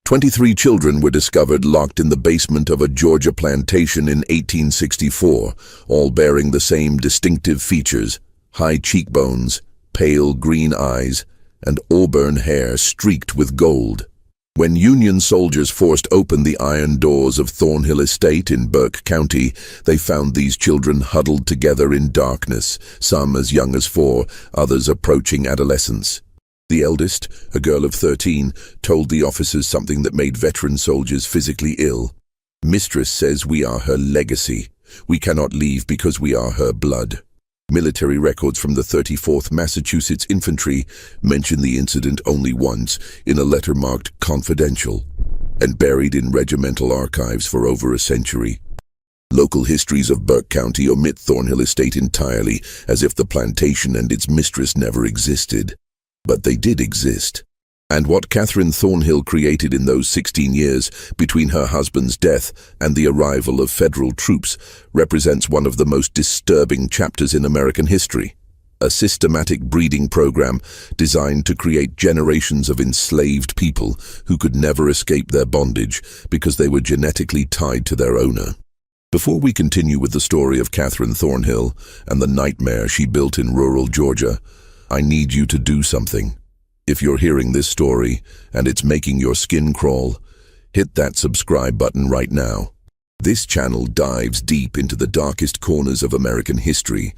23 children were discovered locked in the basement of a Georgia plantation in 1864, all bearing the same distinctive features: high cheekbones, pale green eyes, and auburn hair streaked with gold. When Union soldiers forced open the iron doors of Thornhill Estate in Burke County, they found these children huddled together in darkness, some as young as 4, others approaching adolescence. The eldest, a girl of 13, told the officers something that made veteran soldiers physically ill. "Mistress says we are her legacy. We cannot leave because we are her blood." Military records from the 34th Massachusetts Infantry mention the incident only once in a letter marked "confidential" and buried in regimental archives for over a century. Local histories of Burke County omit Thornhill Estate entirely, as if the plantation and its mistress never existed. But they did exist. And what Catherine Thornhill created in those 16 years between her husband's death and the arrival of federal troops represents one of the most disturbing chapters in American history. A systematic breeding program designed to create generations of enslaved people who could never escape their bondage because they were genetically tied to their owner. Before we continue with the story of Catherine Thornhill and the nightmare she built in rural Georgia, I need you to do something. If you're hearing this story and it's making your skin crawl, hit that subscribe button right now. This channel dives deep into the darkest corners of American history,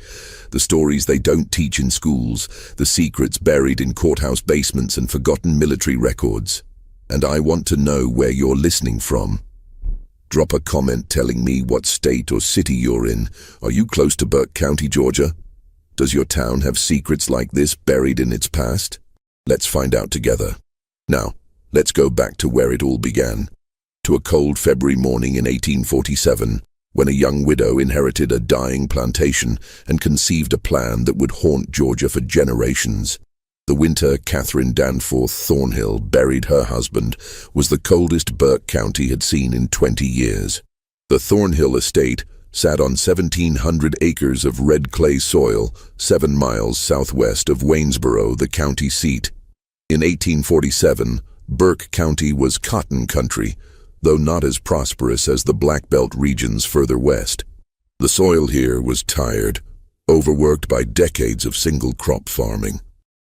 the stories they don't teach in schools, the secrets buried in courthouse basements and forgotten military records. And I want to know where you're listening from. Drop a comment telling me what state or city you're in. Are you close to Burke County, Georgia? Does your town have secrets like this buried in its past? Let's find out together. Now, let's go back to where it all began. To a cold February morning in 1847, when a young widow inherited a dying plantation and conceived a plan that would haunt Georgia for generations. The winter Catherine Danforth Thornhill buried her husband was the coldest Burke County had seen in 20 years. The Thornhill estate sat on 1,700 acres of red clay soil, 7 miles southwest of Waynesboro, the county seat. In 1847, Burke County was cotton country, though not as prosperous as the Black Belt regions further west. The soil here was tired, overworked by decades of single-crop farming.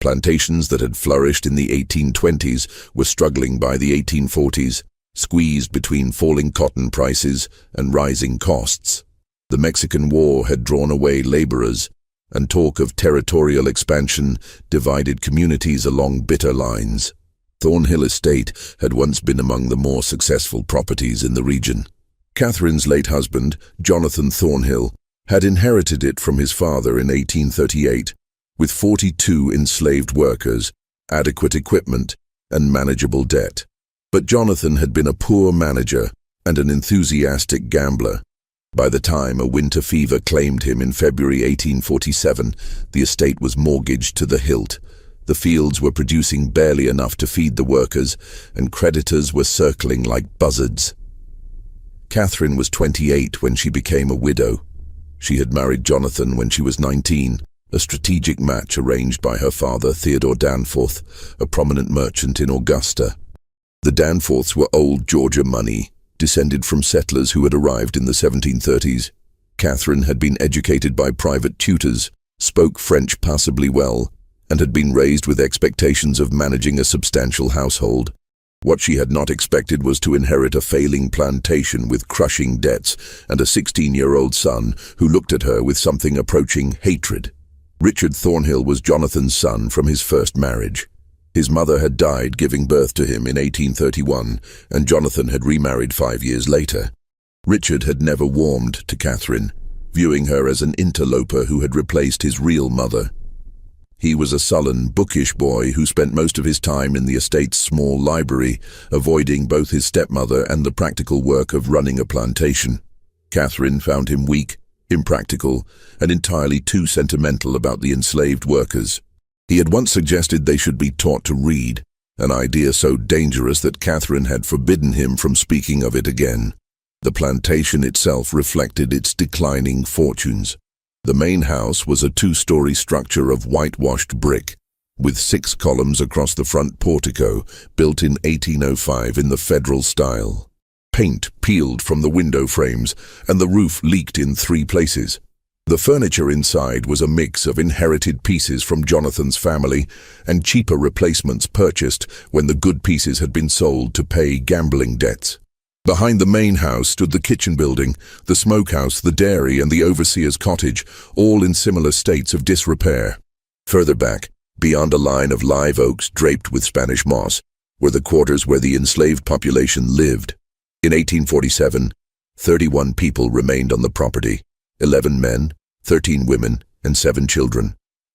Plantations that had flourished in the 1820s were struggling by the 1840s, squeezed between falling cotton prices and rising costs. The Mexican War had drawn away laborers, and talk of territorial expansion divided communities along bitter lines. Thornhill Estate had once been among the more successful properties in the region. Catherine's late husband, Jonathan Thornhill, had inherited it from his father in 1838, with 42 enslaved workers, adequate equipment, and manageable debt. But Jonathan had been a poor manager and an enthusiastic gambler. By the time a winter fever claimed him in February 1847, the estate was mortgaged to the hilt. The fields were producing barely enough to feed the workers, and creditors were circling like buzzards. Catherine was 28 when she became a widow. She had married Jonathan when she was 19, a strategic match arranged by her father, Theodore Danforth, a prominent merchant in Augusta. The Danforths were old Georgia money, descended from settlers who had arrived in the 1730s. Catherine had been educated by private tutors, spoke French passably well, and had been raised with expectations of managing a substantial household. What she had not expected was to inherit a failing plantation with crushing debts and a 16-year-old son who looked at her with something approaching hatred. Richard Thornhill was Jonathan's son from his first marriage. His mother had died giving birth to him in 1831, and Jonathan had remarried 5 years later. Richard had never warmed to Catherine, viewing her as an interloper who had replaced his real mother. He was a sullen, bookish boy who spent most of his time in the estate's small library, avoiding both his stepmother and the practical work of running a plantation. Catherine found him weak, impractical, and entirely too sentimental about the enslaved workers. He had once suggested they should be taught to read, an idea so dangerous that Catherine had forbidden him from speaking of it again. The plantation itself reflected its declining fortunes. The main house was a 2-story structure of whitewashed brick, with 6 columns across the front portico, built in 1805 in the Federal style. Paint peeled from the window frames, and the roof leaked in 3 places. The furniture inside was a mix of inherited pieces from Jonathan's family and cheaper replacements purchased when the good pieces had been sold to pay gambling debts. Behind the main house stood the kitchen building, the smokehouse, the dairy, and the overseer's cottage, all in similar states of disrepair. Further back, beyond a line of live oaks draped with Spanish moss, were the quarters where the enslaved population lived. In 1847, 31 people remained on the property, 11 men, 13 women, and 7 children.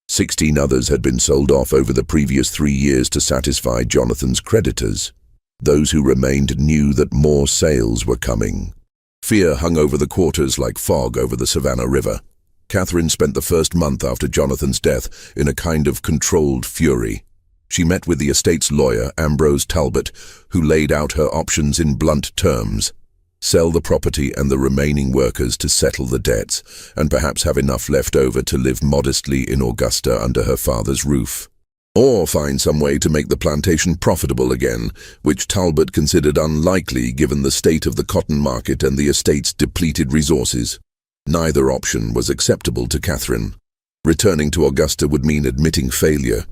16 others had been sold off over the previous 3 years to satisfy Jonathan's creditors. Those who remained knew that more sales were coming. Fear hung over the quarters like fog over the Savannah River. Catherine spent the first month after Jonathan's death in a kind of controlled fury. She met with the estate's lawyer, Ambrose Talbot, who laid out her options in blunt terms. Sell the property and the remaining workers to settle the debts, and perhaps have enough left over to live modestly in Augusta under her father's roof. Or find some way to make the plantation profitable again, which Talbot considered unlikely given the state of the cotton market and the estate's depleted resources. Neither option was acceptable to Catherine. Returning to Augusta would mean admitting failure.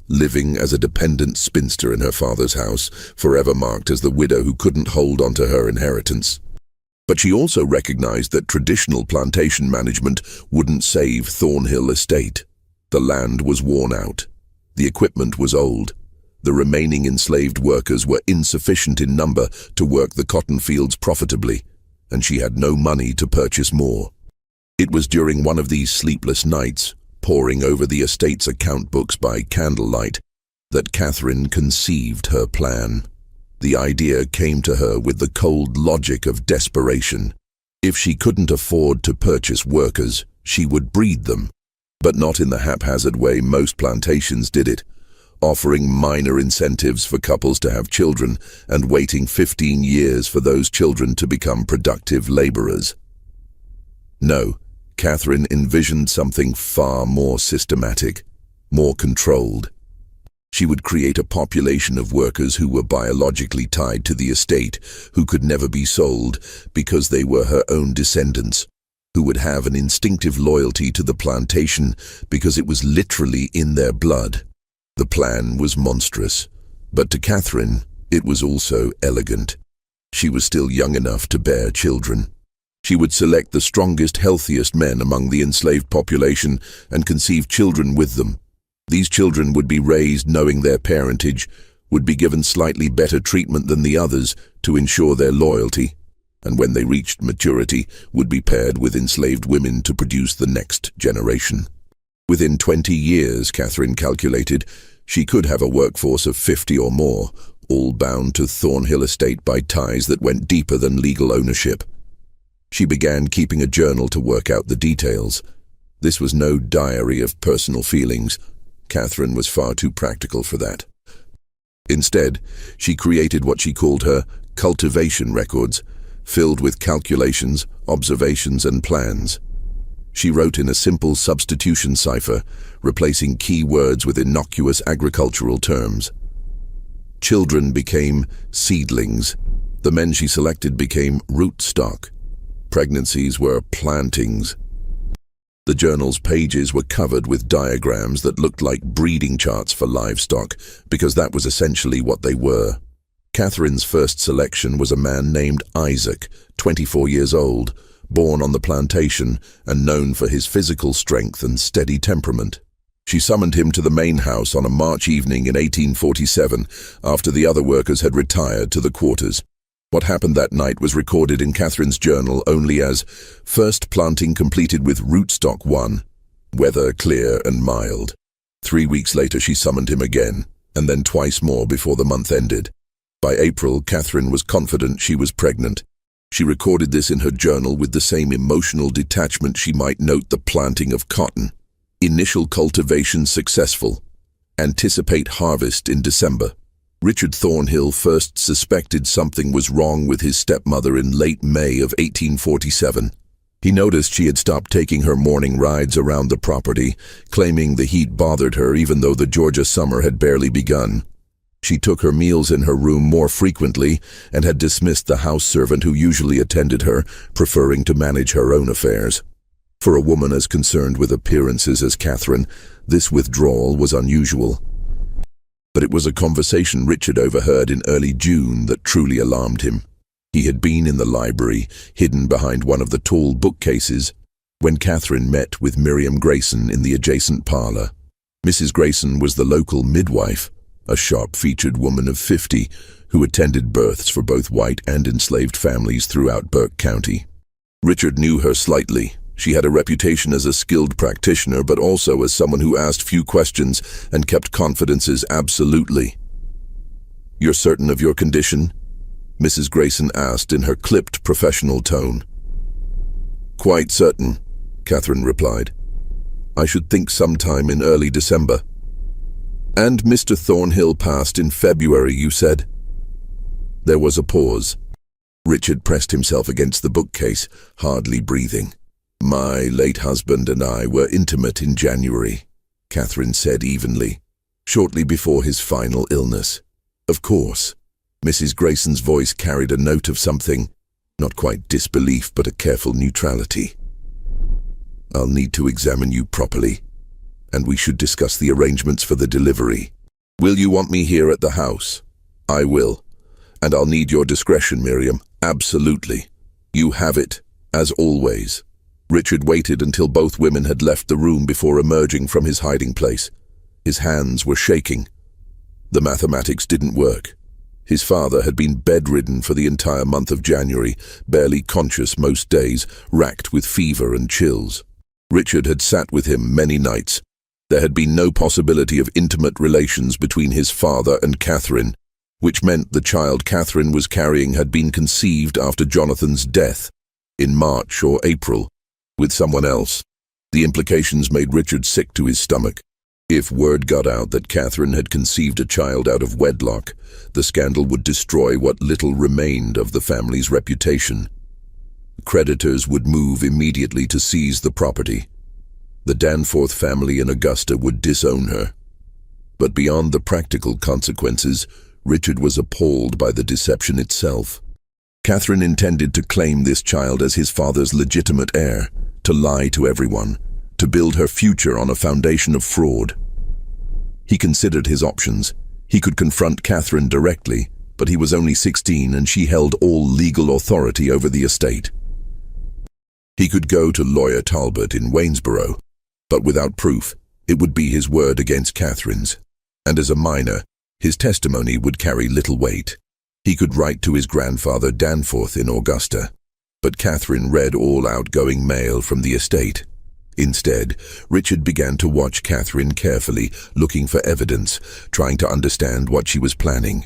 Living as a dependent spinster in her father's house, forever marked as the widow who couldn't hold on to her inheritance. But she also recognized that traditional plantation management wouldn't save Thornhill Estate. The land was worn out. The equipment was old. The remaining enslaved workers were insufficient in number to work the cotton fields profitably, and she had no money to purchase more. It was during one of these sleepless nights, poring over the estate's account books by candlelight, that Catherine conceived her plan. The idea came to her with the cold logic of desperation. If she couldn't afford to purchase workers, she would breed them, but not in the haphazard way most plantations did it, offering minor incentives for couples to have children and waiting 15 years for those children to become productive laborers. No, Catherine envisioned something far more systematic, more controlled. She would create a population of workers who were biologically tied to the estate, who could never be sold because they were her own descendants, who would have an instinctive loyalty to the plantation because it was literally in their blood. The plan was monstrous, but to Catherine, it was also elegant. She was still young enough to bear children. She would select the strongest, healthiest men among the enslaved population and conceive children with them. These children would be raised knowing their parentage, would be given slightly better treatment than the others to ensure their loyalty, and when they reached maturity, would be paired with enslaved women to produce the next generation. Within 20 years, Catherine calculated, she could have a workforce of 50 or more, all bound to Thornhill Estate by ties that went deeper than legal ownership. She began keeping a journal to work out the details. This was no diary of personal feelings. Catherine was far too practical for that. Instead, she created what she called her cultivation records, filled with calculations, observations, and plans. She wrote in a simple substitution cipher, replacing key words with innocuous agricultural terms. Children became seedlings. The men she selected became rootstock. Pregnancies were plantings. The journal's pages were covered with diagrams that looked like breeding charts for livestock, because that was essentially what they were. Catherine's first selection was a man named Isaac, 24 years old, born on the plantation and known for his physical strength and steady temperament. She summoned him to the main house on a March evening in 1847, after the other workers had retired to the quarters. What happened that night was recorded in Catherine's journal only as first planting completed with rootstock 1, weather clear and mild. 3 weeks later she summoned him again, and then twice more before the month ended. By April, Catherine was confident she was pregnant. She recorded this in her journal with the same emotional detachment she might note the planting of cotton. Initial cultivation successful. Anticipate harvest in December. Richard Thornhill first suspected something was wrong with his stepmother in late May of 1847. He noticed she had stopped taking her morning rides around the property, claiming the heat bothered her even though the Georgia summer had barely begun. She took her meals in her room more frequently and had dismissed the house servant who usually attended her, preferring to manage her own affairs. For a woman as concerned with appearances as Catherine, this withdrawal was unusual. But it was a conversation Richard overheard in early June that truly alarmed him. He had been in the library, hidden behind one of the tall bookcases, when Catherine met with Miriam Grayson in the adjacent parlor. Mrs. Grayson was the local midwife, a sharp-featured woman of 50 who attended births for both white and enslaved families throughout Burke County. Richard knew her slightly. She had a reputation as a skilled practitioner, but also as someone who asked few questions and kept confidences absolutely. "You're certain of your condition?" Mrs. Grayson asked in her clipped professional tone. "Quite certain," Catherine replied. "I should think sometime in early December." "And Mr. Thornhill passed in February, you said?" There was a pause. Richard pressed himself against the bookcase, hardly breathing. "My late husband and I were intimate in January," Catherine said evenly, "shortly before his final illness." "Of course." Mrs. Grayson's voice carried a note of something, not quite disbelief, but a careful neutrality. "I'll need to examine you properly, and we should discuss the arrangements for the delivery. Will you want me here at the house?" "I will. And I'll need your discretion, Miriam. Absolutely. You have it, as always." Richard waited until both women had left the room before emerging from his hiding place. His hands were shaking. The mathematics didn't work. His father had been bedridden for the entire month of January, barely conscious most days, racked with fever and chills. Richard had sat with him many nights. There had been no possibility of intimate relations between his father and Catherine, which meant the child Catherine was carrying had been conceived after Jonathan's death, in March or April, with someone else. The implications made Richard sick to his stomach. If word got out that Catherine had conceived a child out of wedlock, the scandal would destroy what little remained of the family's reputation. Creditors would move immediately to seize the property. The Danforth family in Augusta would disown her. But beyond the practical consequences, Richard was appalled by the deception itself. Catherine intended to claim this child as his father's legitimate heir, to lie to everyone, to build her future on a foundation of fraud. He considered his options. He could confront Catherine directly, but he was only 16 and she held all legal authority over the estate. He could go to lawyer Talbot in Waynesboro, but without proof, it would be his word against Catherine's. And as a minor, his testimony would carry little weight. He could write to his grandfather Danforth in Augusta, but Catherine read all outgoing mail from the estate. Instead, Richard began to watch Catherine carefully, looking for evidence, trying to understand what she was planning.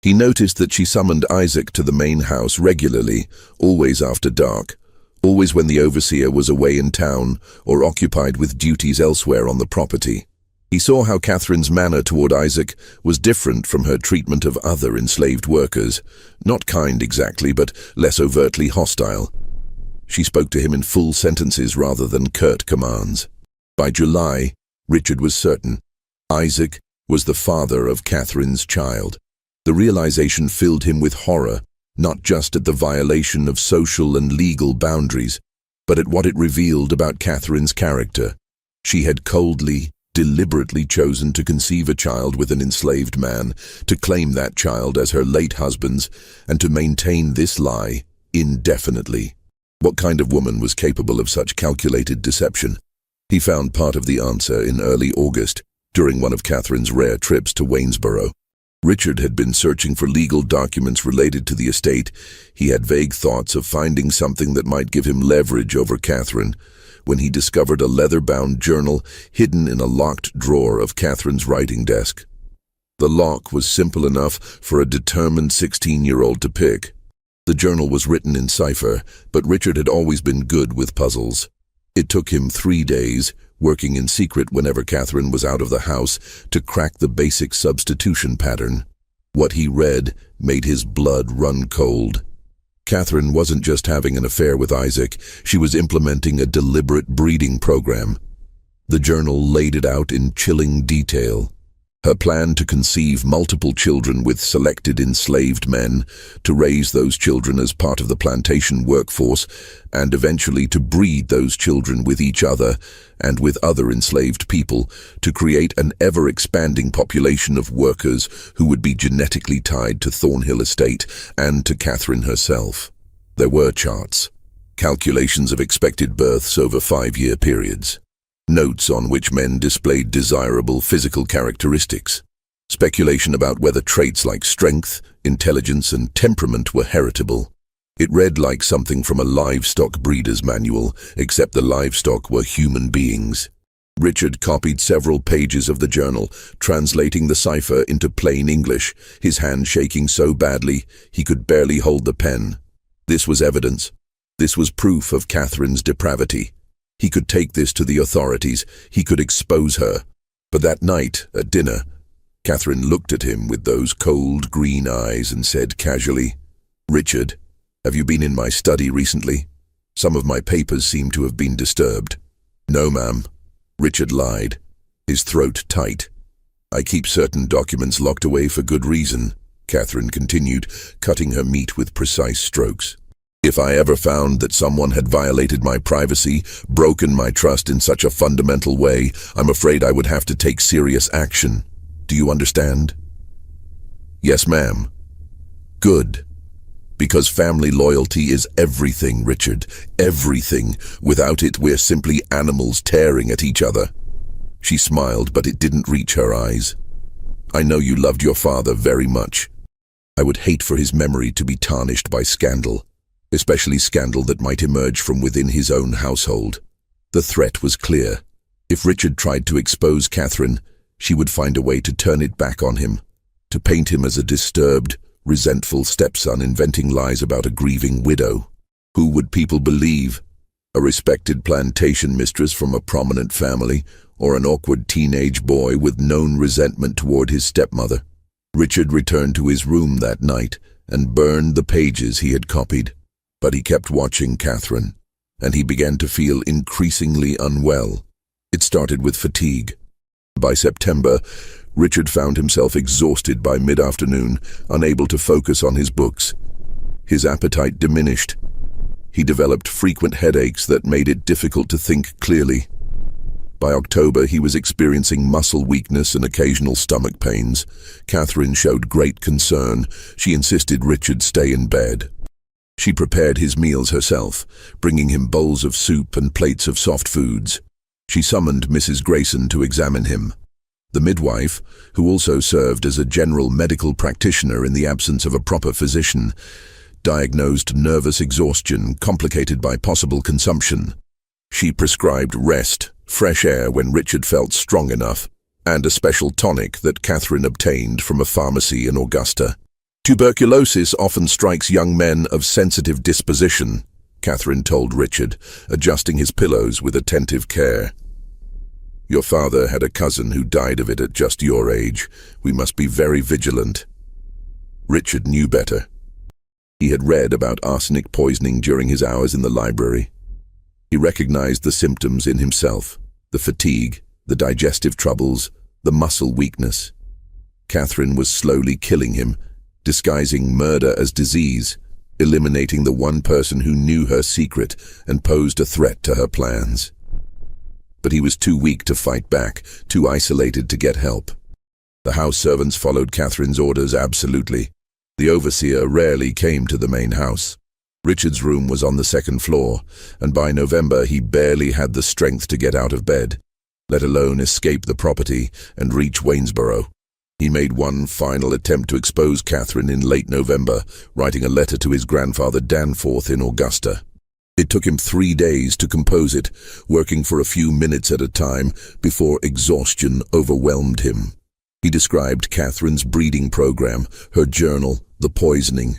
He noticed that she summoned Isaac to the main house regularly, always after dark, always when the overseer was away in town or occupied with duties elsewhere on the property. He saw how Catherine's manner toward Isaac was different from her treatment of other enslaved workers, not kind exactly, but less overtly hostile. She spoke to him in full sentences rather than curt commands. By July, Richard was certain. Isaac was the father of Catherine's child. The realization filled him with horror, not just at the violation of social and legal boundaries, but at what it revealed about Catherine's character. She had coldly, deliberately chosen to conceive a child with an enslaved man, to claim that child as her late husband's, and to maintain this lie indefinitely. What kind of woman was capable of such calculated deception? He found part of the answer in early August, during one of Catherine's rare trips to Waynesboro. Richard had been searching for legal documents related to the estate. He had vague thoughts of finding something that might give him leverage over Catherine, when he discovered a leather-bound journal hidden in a locked drawer of Catherine's writing desk. The lock was simple enough for a determined 16-year-old to pick. The journal was written in cipher, but Richard had always been good with puzzles. It took him 3 days, working in secret whenever Catherine was out of the house, to crack the basic substitution pattern. What he read made his blood run cold. Catherine wasn't just having an affair with Isaac, she was implementing a deliberate breeding program. The journal laid it out in chilling detail. Her plan to conceive multiple children with selected enslaved men, to raise those children as part of the plantation workforce, and eventually to breed those children with each other and with other enslaved people, to create an ever-expanding population of workers who would be genetically tied to Thornhill Estate and to Catherine herself. There were charts, calculations of expected births over 5-year periods, notes on which men displayed desirable physical characteristics, speculation about whether traits like strength, intelligence, and temperament were heritable. It read like something from a livestock breeder's manual, except the livestock were human beings. Richard copied several pages of the journal, translating the cipher into plain English, his hand shaking so badly he could barely hold the pen. This was evidence. This was proof of Catherine's depravity. He could take this to the authorities. He could expose her. But that night, at dinner, Catherine looked at him with those cold green eyes and said casually, "Richard, have you been in my study recently? Some of my papers seem to have been disturbed." "No, ma'am." Richard lied, his throat tight. "I keep certain documents locked away for good reason," Catherine continued, cutting her meat with precise strokes. "If I ever found that someone had violated my privacy, broken my trust in such a fundamental way, I'm afraid I would have to take serious action. Do you understand?" "Yes, ma'am." "Good. Because family loyalty is everything, Richard. Everything. Without it, we're simply animals tearing at each other." She smiled, but it didn't reach her eyes. "I know you loved your father very much. I would hate for his memory to be tarnished by scandal. Especially scandal that might emerge from within his own household." The threat was clear. If Richard tried to expose Catherine, she would find a way to turn it back on him, to paint him as a disturbed, resentful stepson inventing lies about a grieving widow. Who would people believe? A respected plantation mistress from a prominent family, or an awkward teenage boy with known resentment toward his stepmother? Richard returned to his room that night and burned the pages he had copied. But he kept watching Catherine, and he began to feel increasingly unwell. It started with fatigue. By September, Richard found himself exhausted by mid-afternoon, unable to focus on his books. His appetite diminished. He developed frequent headaches that made it difficult to think clearly. By October, he was experiencing muscle weakness and occasional stomach pains. Catherine showed great concern. She insisted Richard stay in bed. She prepared his meals herself, bringing him bowls of soup and plates of soft foods. She summoned Mrs. Grayson to examine him. The midwife, who also served as a general medical practitioner in the absence of a proper physician, diagnosed nervous exhaustion complicated by possible consumption. She prescribed rest, fresh air when Richard felt strong enough, and a special tonic that Catherine obtained from a pharmacy in Augusta. "Tuberculosis often strikes young men of sensitive disposition," Catherine told Richard, adjusting his pillows with attentive care. "Your father had a cousin who died of it at just your age. We must be very vigilant." Richard knew better. He had read about arsenic poisoning during his hours in the library. He recognized the symptoms in himself: the fatigue, the digestive troubles, the muscle weakness. Catherine was slowly killing him, disguising murder as disease, eliminating the one person who knew her secret and posed a threat to her plans. But he was too weak to fight back, too isolated to get help. The house servants followed Catherine's orders absolutely. The overseer rarely came to the main house. Richard's room was on the second floor, and by November he barely had the strength to get out of bed, let alone escape the property and reach Waynesboro. He made one final attempt to expose Catherine in late November, writing a letter to his grandfather Danforth in Augusta. It took him 3 days to compose it, working for a few minutes at a time before exhaustion overwhelmed him. He described Catherine's breeding program, her journal, the poisoning.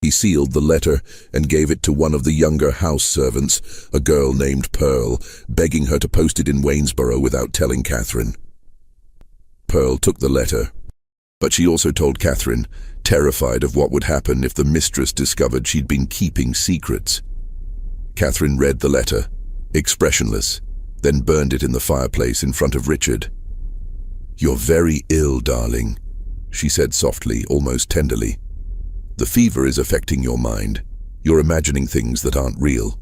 He sealed the letter and gave it to one of the younger house servants, a girl named Pearl, begging her to post it in Waynesboro without telling Catherine. Pearl took the letter. But she also told Catherine, terrified of what would happen if the mistress discovered she'd been keeping secrets. Catherine read the letter, expressionless, then burned it in the fireplace in front of Richard. "You're very ill, darling," she said softly, almost tenderly. "The fever is affecting your mind. You're imagining things that aren't real.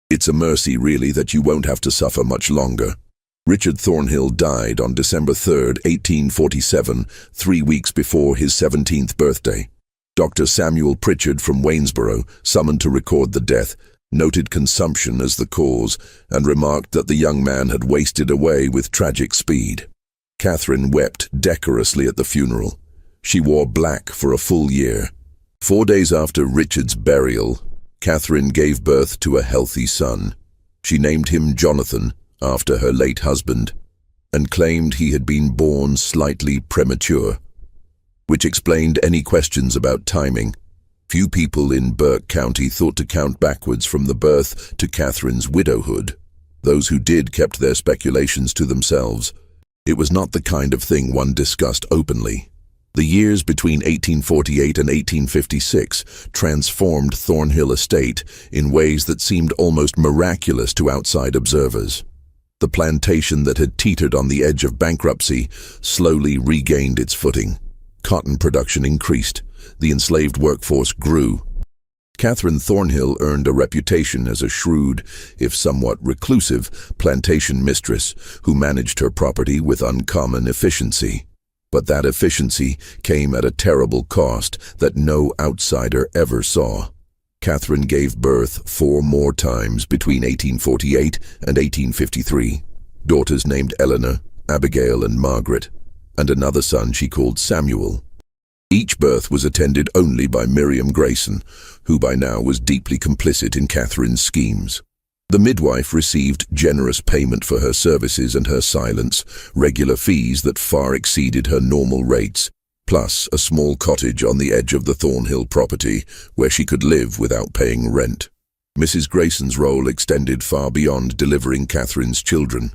It's a mercy, really, that you won't have to suffer much longer." Richard Thornhill died on December 3, 1847, 3 weeks before his 17th birthday. Dr. Samuel Pritchard from Waynesboro, summoned to record the death, noted consumption as the cause and remarked that the young man had wasted away with tragic speed. Catherine wept decorously at the funeral. She wore black for a full year. 4 days after Richard's burial, Catherine gave birth to a healthy son. She named him Jonathan, after her late husband, and claimed he had been born slightly premature, which explained any questions about timing. Few people in Burke County thought to count backwards from the birth to Catherine's widowhood. Those who did kept their speculations to themselves. It was not the kind of thing one discussed openly. The years between 1848 and 1856 transformed Thornhill Estate in ways that seemed almost miraculous to outside observers. The plantation that had teetered on the edge of bankruptcy slowly regained its footing. Cotton production increased. The enslaved workforce grew. Catherine Thornhill earned a reputation as a shrewd, if somewhat reclusive, plantation mistress who managed her property with uncommon efficiency. But that efficiency came at a terrible cost that no outsider ever saw. Catherine gave birth 4 more times between 1848 and 1853, daughters named Eleanor, Abigail, and Margaret, and another son she called Samuel. Each birth was attended only by Miriam Grayson, who by now was deeply complicit in Catherine's schemes. The midwife received generous payment for her services and her silence, regular fees that far exceeded her normal rates, plus a small cottage on the edge of the Thornhill property where she could live without paying rent. Mrs. Grayson's role extended far beyond delivering Catherine's children.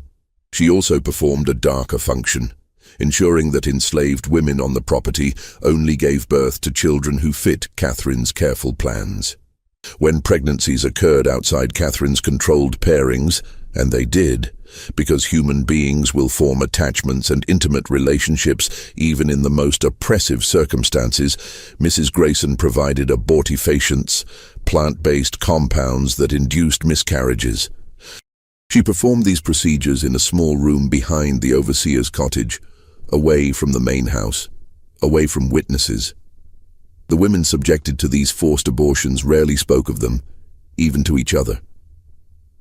She also performed a darker function, ensuring that enslaved women on the property only gave birth to children who fit Catherine's careful plans. When pregnancies occurred outside Catherine's controlled pairings, and they did, because human beings will form attachments and intimate relationships even in the most oppressive circumstances, Mrs. Grayson provided abortifacients, plant-based compounds that induced miscarriages. She performed these procedures in a small room behind the overseer's cottage, away from the main house, away from witnesses. The women subjected to these forced abortions rarely spoke of them, even to each other.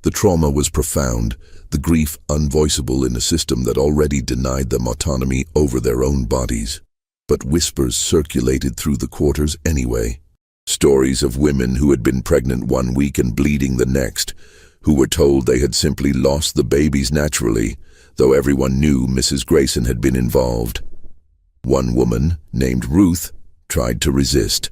The trauma was profound, the grief unvoiceable in a system that already denied them autonomy over their own bodies. But whispers circulated through the quarters anyway. Stories of women who had been pregnant 1 week and bleeding the next, who were told they had simply lost the babies naturally, though everyone knew Mrs. Grayson had been involved. One woman, named Ruth, tried to resist.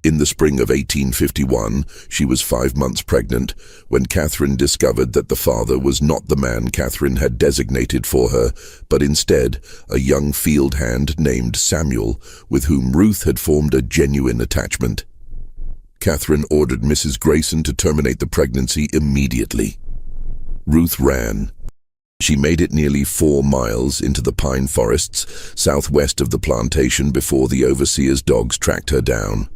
In the spring of 1851, she was 5 months pregnant when Catherine discovered that the father was not the man Catherine had designated for her, but instead a young field hand named Samuel, with whom Ruth had formed a genuine attachment. Catherine ordered Mrs. Grayson to terminate the pregnancy immediately. Ruth ran. She made it nearly 4 miles into the pine forests southwest of the plantation before the overseer's dogs tracked her down.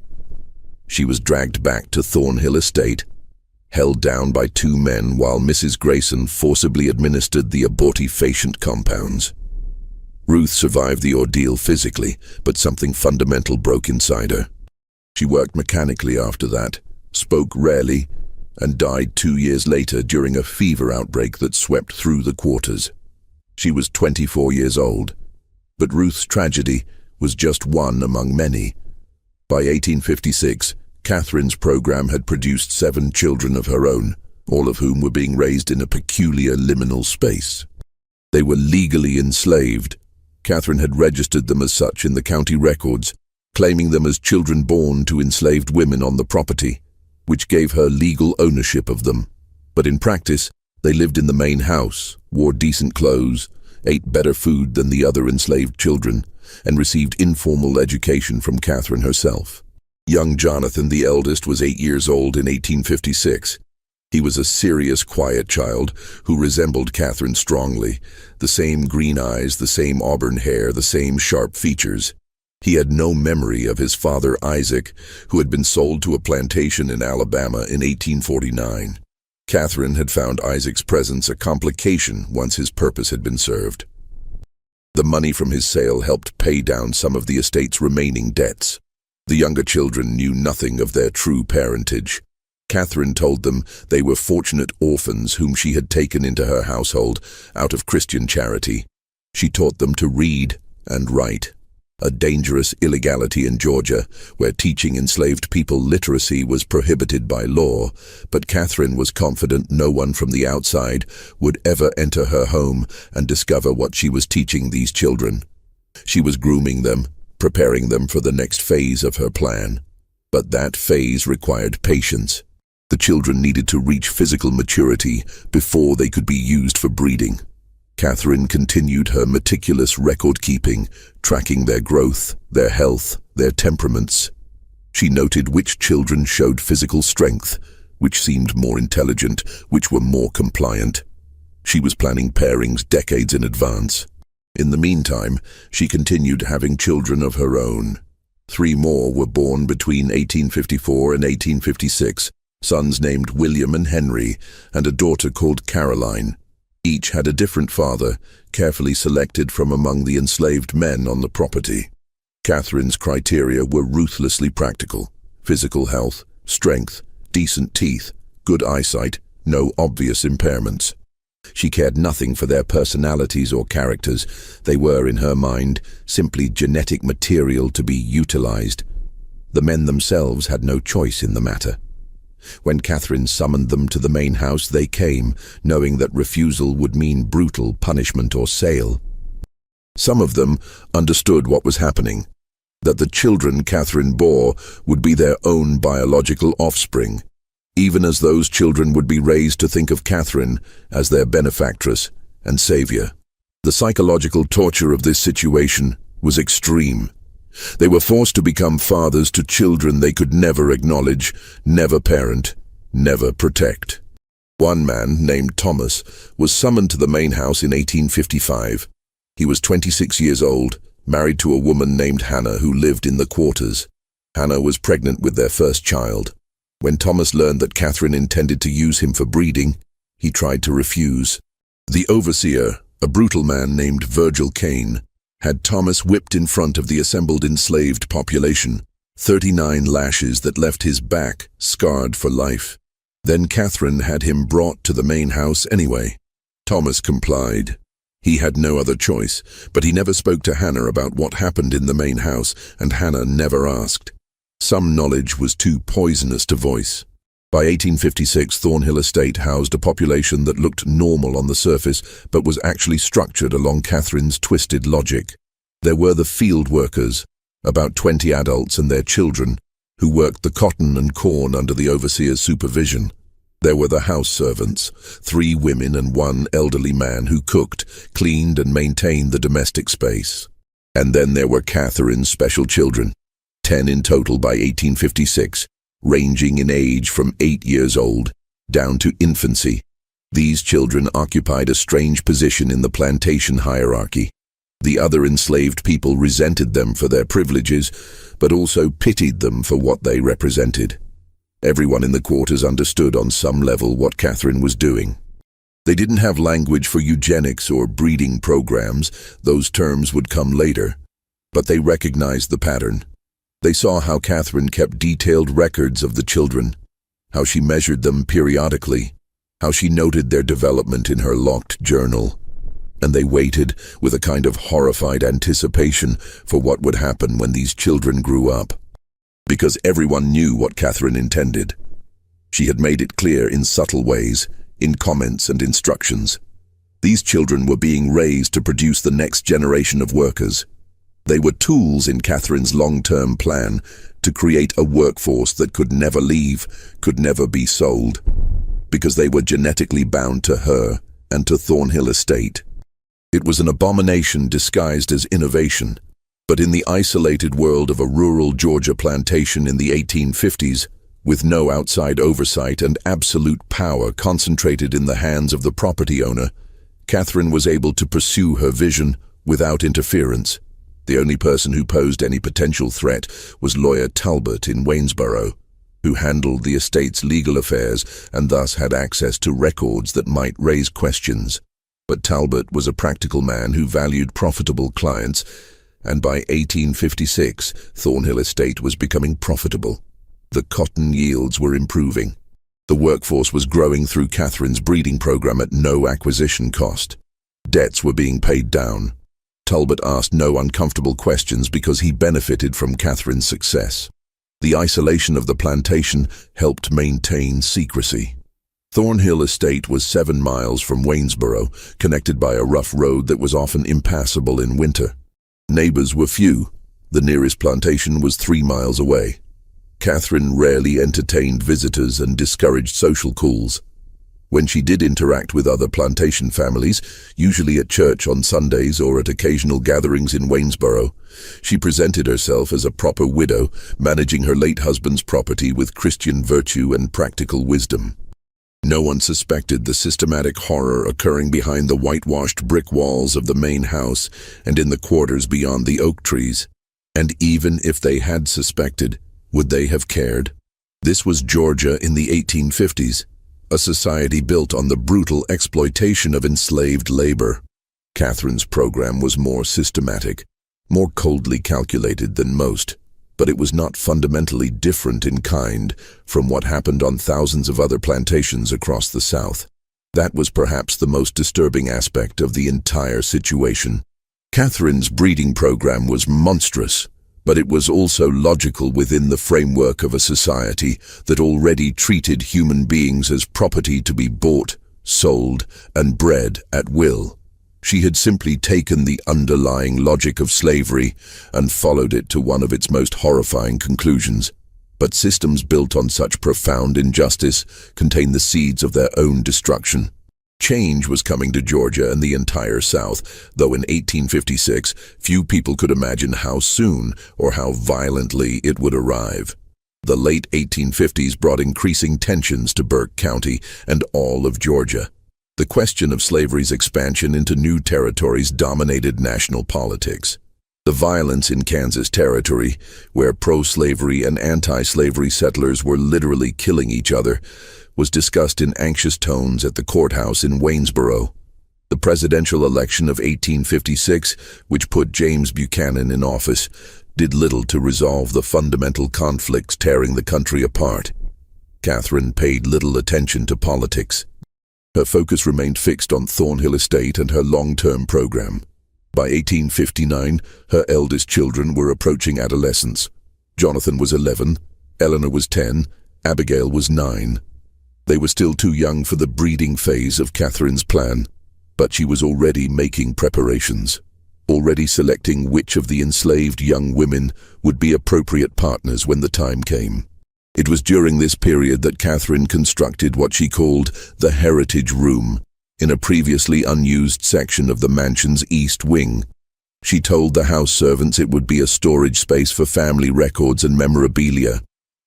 She was dragged back to Thornhill Estate, held down by 2 men while Mrs. Grayson forcibly administered the abortifacient compounds. Ruth survived the ordeal physically, but something fundamental broke inside her. She worked mechanically after that, spoke rarely, and died 2 years later during a fever outbreak that swept through the quarters. She was 24 years old, but Ruth's tragedy was just one among many. By 1856, Catherine's program had produced 7 children of her own, all of whom were being raised in a peculiar liminal space. They were legally enslaved. Catherine had registered them as such in the county records, claiming them as children born to enslaved women on the property, which gave her legal ownership of them. But in practice, they lived in the main house, wore decent clothes, ate better food than the other enslaved children, and received informal education from Catherine herself. Young Jonathan, the eldest, was 8 years old in 1856. He was a serious, quiet child who resembled Catherine strongly. The same green eyes, the same auburn hair, the same sharp features. He had no memory of his father Isaac, who had been sold to a plantation in Alabama in 1849. Catherine had found Isaac's presence a complication once his purpose had been served. The money from his sale helped pay down some of the estate's remaining debts. The younger children knew nothing of their true parentage. Catherine told them they were fortunate orphans whom she had taken into her household out of Christian charity. She taught them to read and write, a dangerous illegality in Georgia, where teaching enslaved people literacy was prohibited by law, but Catherine was confident no one from the outside would ever enter her home and discover what she was teaching these children. She was grooming them, preparing them for the next phase of her plan. But that phase required patience. The children needed to reach physical maturity before they could be used for breeding. Catherine continued her meticulous record-keeping, tracking their growth, their health, their temperaments. She noted which children showed physical strength, which seemed more intelligent, which were more compliant. She was planning pairings decades in advance. In the meantime, she continued having children of her own. 3 more were born between 1854 and 1856, sons named William and Henry, and a daughter called Caroline. Each had a different father, carefully selected from among the enslaved men on the property. Catherine's criteria were ruthlessly practical: physical health, strength, decent teeth, good eyesight, no obvious impairments. She cared nothing for their personalities or characters. They were, in her mind, simply genetic material to be utilized. The men themselves had no choice in the matter. When Catherine summoned them to the main house, they came, knowing that refusal would mean brutal punishment or sale. Some of them understood what was happening, that the children Catherine bore would be their own biological offspring, even as those children would be raised to think of Catherine as their benefactress and savior. The psychological torture of this situation was extreme. They were forced to become fathers to children they could never acknowledge, never parent, never protect. One man, named Thomas, was summoned to the main house in 1855. He was 26 years old, married to a woman named Hannah who lived in the quarters. Hannah was pregnant with their first child. When Thomas learned that Catherine intended to use him for breeding, he tried to refuse. The overseer, a brutal man named Virgil Kane, had Thomas whipped in front of the assembled enslaved population, 39 lashes that left his back scarred for life. Then Catherine had him brought to the main house anyway. Thomas complied. He had no other choice, but he never spoke to Hannah about what happened in the main house, and Hannah never asked. Some knowledge was too poisonous to voice. By 1856, Thornhill Estate housed a population that looked normal on the surface, but was actually structured along Catherine's twisted logic. There were the field workers, about 20 adults and their children, who worked the cotton and corn under the overseer's supervision. There were the house servants, 3 women and 1 elderly man who cooked, cleaned and maintained the domestic space. And then there were Catherine's special children, 10 in total by 1856, ranging in age from 8 years old down to infancy. These children occupied a strange position in the plantation hierarchy. The other enslaved people resented them for their privileges, but also pitied them for what they represented. Everyone in the quarters understood on some level what Catherine was doing. They didn't have language for eugenics or breeding programs; those terms would come later. But they recognized the pattern. They saw how Catherine kept detailed records of the children, how she measured them periodically, how she noted their development in her locked journal. And they waited with a kind of horrified anticipation for what would happen when these children grew up. Because everyone knew what Catherine intended. She had made it clear in subtle ways, in comments and instructions. These children were being raised to produce the next generation of workers. They were tools in Catherine's long-term plan to create a workforce that could never leave, could never be sold, because they were genetically bound to her and to Thornhill Estate. It was an abomination disguised as innovation, But in the isolated world of a rural Georgia plantation in the 1850s, with no outside oversight and absolute power concentrated in the hands of the property owner, Catherine was able to pursue her vision without interference. The only person who posed any potential threat was lawyer Talbot in Waynesboro, who handled the estate's legal affairs and thus had access to records that might raise questions. But Talbot was a practical man who valued profitable clients, and by 1856, Thornhill Estate was becoming profitable. The cotton yields were improving. The workforce was growing through Catherine's breeding program at no acquisition cost. Debts were being paid down. Talbot asked no uncomfortable questions because he benefited from Catherine's success. The isolation of the plantation helped maintain secrecy. Thornhill Estate was 7 miles from Waynesboro, connected by a rough road that was often impassable in winter. Neighbors were few. The nearest plantation was 3 miles away. Catherine rarely entertained visitors and discouraged social calls. When she did interact with other plantation families, usually at church on Sundays or at occasional gatherings in Waynesboro, she presented herself as a proper widow, managing her late husband's property with Christian virtue and practical wisdom. No one suspected the systematic horror occurring behind the whitewashed brick walls of the main house and in the quarters beyond the oak trees. And even if they had suspected, would they have cared? This was Georgia in the 1850s, a society built on the brutal exploitation of enslaved labor. Catherine's program was more systematic, more coldly calculated than most, but it was not fundamentally different in kind from what happened on thousands of other plantations across the South. That was perhaps the most disturbing aspect of the entire situation. Catherine's breeding program was monstrous, but it was also logical within the framework of a society that already treated human beings as property to be bought, sold, and bred at will. She had simply taken the underlying logic of slavery and followed it to one of its most horrifying conclusions. But systems built on such profound injustice contain the seeds of their own destruction. Change was coming to Georgia and the entire South, though in 1856 few people could imagine how soon or how violently it would arrive. The late 1850s brought increasing tensions to Burke County and all of Georgia. The question of slavery's expansion into new territories dominated national politics. The violence in Kansas Territory, where pro-slavery and anti-slavery settlers were literally killing each other, was discussed in anxious tones at the courthouse in Waynesboro. The presidential election of 1856, which put James Buchanan in office, did little to resolve the fundamental conflicts tearing the country apart. Catherine paid little attention to politics. Her focus remained fixed on Thornhill Estate and her long-term program. By 1859, her eldest children were approaching adolescence. Jonathan was 11, Eleanor was 10, Abigail was 9. They were still too young for the breeding phase of Catherine's plan, but she was already making preparations, already selecting which of the enslaved young women would be appropriate partners when the time came. It was during this period that Catherine constructed what she called the Heritage Room, in a previously unused section of the mansion's east wing. She told the house servants it would be a storage space for family records and memorabilia.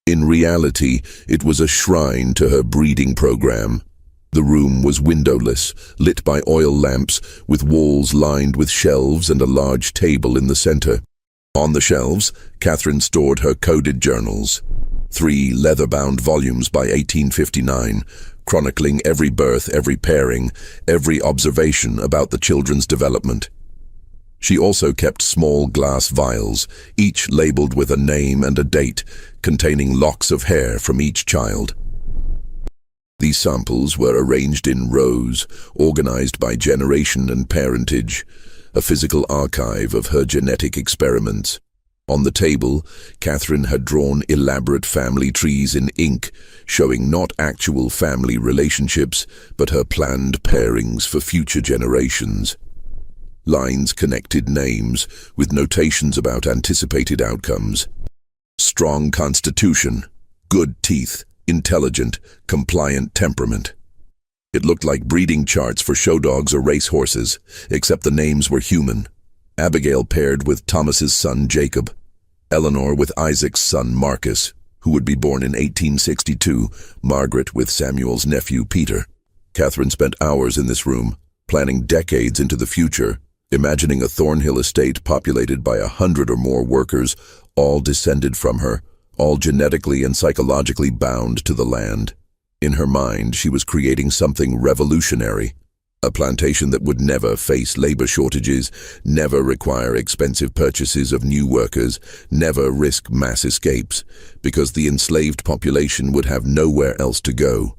In reality, it was a shrine to her breeding program. The room was windowless, lit by oil lamps, with walls lined with shelves and a large table in the center. On the shelves, Catherine stored her coded journals, 3 leather-bound volumes by 1859, chronicling every birth, every pairing, every observation about the children's development. She also kept small glass vials, each labeled with a name and a date, containing locks of hair from each child. These samples were arranged in rows, organized by generation and parentage, a physical archive of her genetic experiments. On the table, Catherine had drawn elaborate family trees in ink, showing not actual family relationships, but her planned pairings for future generations. Lines connected names, with notations about anticipated outcomes. Strong constitution, good teeth, intelligent, compliant temperament. It looked like breeding charts for show dogs or race horses, except the names were human. Abigail paired with Thomas's son Jacob, Eleanor with Isaac's son Marcus, who would be born in 1862, Margaret with Samuel's nephew Peter. Catherine spent hours in this room, planning decades into the future, imagining a Thornhill estate populated by 100 or more workers, all descended from her, all genetically and psychologically bound to the land. In her mind, she was creating something revolutionary, a plantation that would never face labor shortages, never require expensive purchases of new workers, never risk mass escapes, because the enslaved population would have nowhere else to go.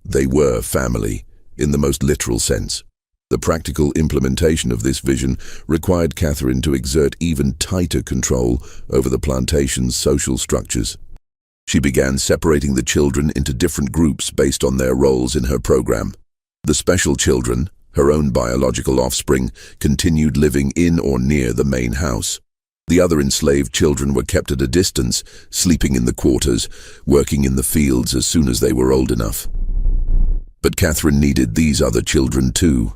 They were family, in the most literal sense. The practical implementation of this vision required Catherine to exert even tighter control over the plantation's social structures. She began separating the children into different groups based on their roles in her program. The special children, her own biological offspring, continued living in or near the main house. The other enslaved children were kept at a distance, sleeping in the quarters, working in the fields as soon as they were old enough. But Catherine needed these other children too.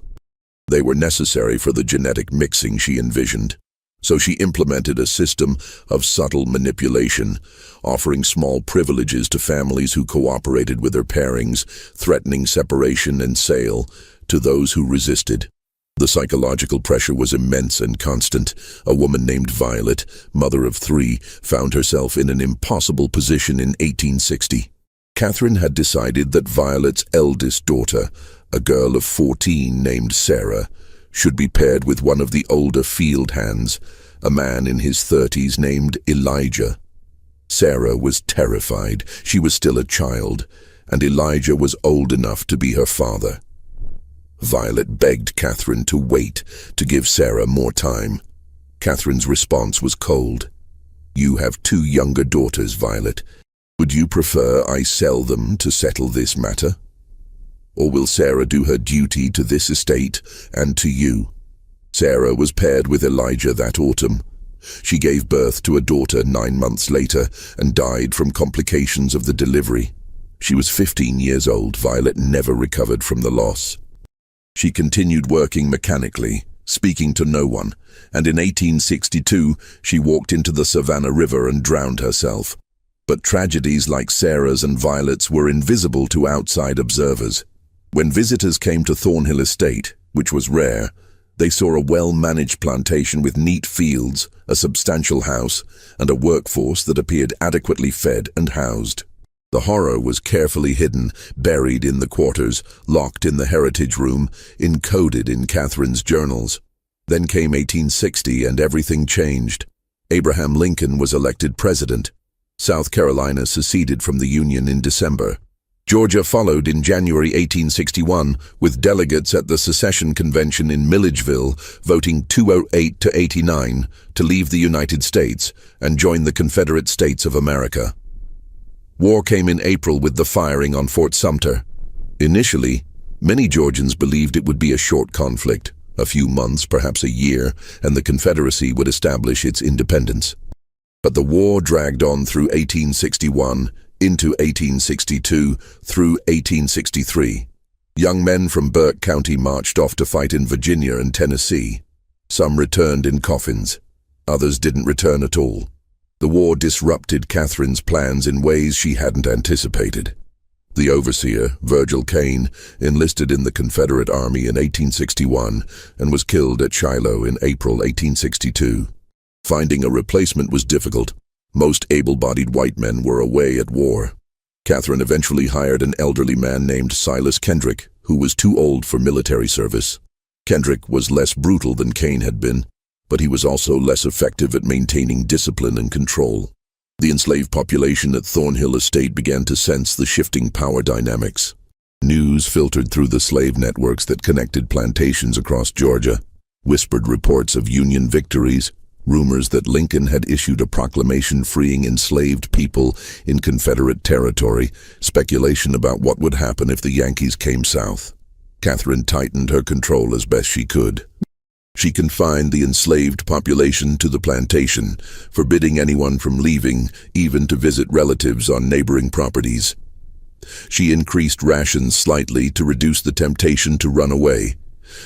They were necessary for the genetic mixing she envisioned. So she implemented a system of subtle manipulation, offering small privileges to families who cooperated with their pairings, threatening separation and sale to those who resisted. The psychological pressure was immense and constant. A woman named Violet, mother of 3, found herself in an impossible position in 1860. Catherine had decided that Violet's eldest daughter, a girl of 14 named Sarah, should be paired with one of the older field hands, a man in his 30s named Elijah. Sarah was terrified. She was still a child, and Elijah was old enough to be her father. Violet begged Catherine to wait, to give Sarah more time. Catherine's response was cold. "You have 2 younger daughters, Violet. Would you prefer I sell them to settle this matter? Or will Sarah do her duty to this estate and to you?" Sarah was paired with Elijah that autumn. She gave birth to a daughter 9 months later and died from complications of the delivery. She was 15 years old. Violet never recovered from the loss. She continued working mechanically, speaking to no one, and in 1862 she walked into the Savannah River and drowned herself. But tragedies like Sarah's and Violet's were invisible to outside observers. When visitors came to Thornhill Estate, which was rare, they saw a well-managed plantation with neat fields, a substantial house, and a workforce that appeared adequately fed and housed. The horror was carefully hidden, buried in the quarters, locked in the heritage room, encoded in Catherine's journals. Then came 1860 and everything changed. Abraham Lincoln was elected president. South Carolina seceded from the Union in December. Georgia followed in January 1861, with delegates at the secession convention in Milledgeville voting 208 to 89 to leave the United States and join the Confederate States of America. War came in April with the firing on Fort Sumter. Initially, many Georgians believed it would be a short conflict, a few months, perhaps a year, and the Confederacy would establish its independence. But the war dragged on through 1861, into 1862, through 1863. Young men from Burke County marched off to fight in Virginia and Tennessee. Some returned in coffins. Others didn't return at all. The war disrupted Catherine's plans in ways she hadn't anticipated. The overseer, Virgil Kane, enlisted in the Confederate Army in 1861 and was killed at Shiloh in April 1862. Finding a replacement was difficult. Most able-bodied white men were away at war. Catherine eventually hired an elderly man named Silas Kendrick, who was too old for military service. Kendrick was less brutal than Kane had been, but he was also less effective at maintaining discipline and control. The enslaved population at Thornhill Estate began to sense the shifting power dynamics. News filtered through the slave networks that connected plantations across Georgia. Whispered reports of Union victories, rumors that Lincoln had issued a proclamation freeing enslaved people in Confederate territory, speculation about what would happen if the Yankees came south. Catherine tightened her control as best she could. She confined the enslaved population to the plantation, forbidding anyone from leaving, even to visit relatives on neighboring properties. She increased rations slightly to reduce the temptation to run away,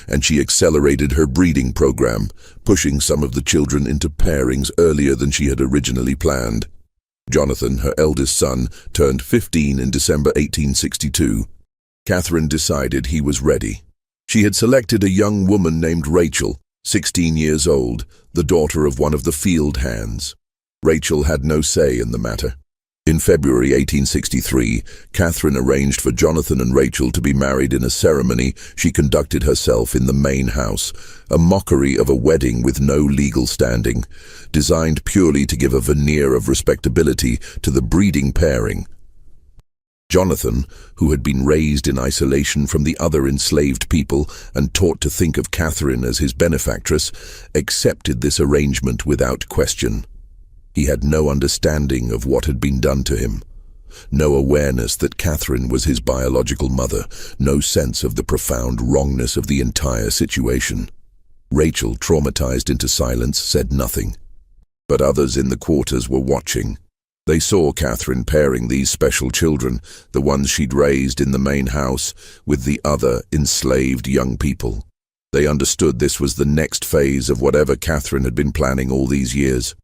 and she accelerated her breeding program, pushing some of the children into pairings earlier than she had originally planned. Jonathan, her eldest son, turned 15 in December 1862. Catherine decided he was ready. She had selected a young woman named Rachel, 16 years old, the daughter of one of the field hands. Rachel had no say in the matter. In February 1863, Catherine arranged for Jonathan and Rachel to be married in a ceremony she conducted herself in the main house, a mockery of a wedding with no legal standing, designed purely to give a veneer of respectability to the breeding pairing. Jonathan, who had been raised in isolation from the other enslaved people and taught to think of Catherine as his benefactress, accepted this arrangement without question. He had no understanding of what had been done to him, no awareness that Catherine was his biological mother, no sense of the profound wrongness of the entire situation. Rachel, traumatized into silence, said nothing. But others in the quarters were watching. They saw Catherine pairing these special children, the ones she'd raised in the main house, with the other enslaved young people. They understood this was the next phase of whatever Catherine had been planning all these years.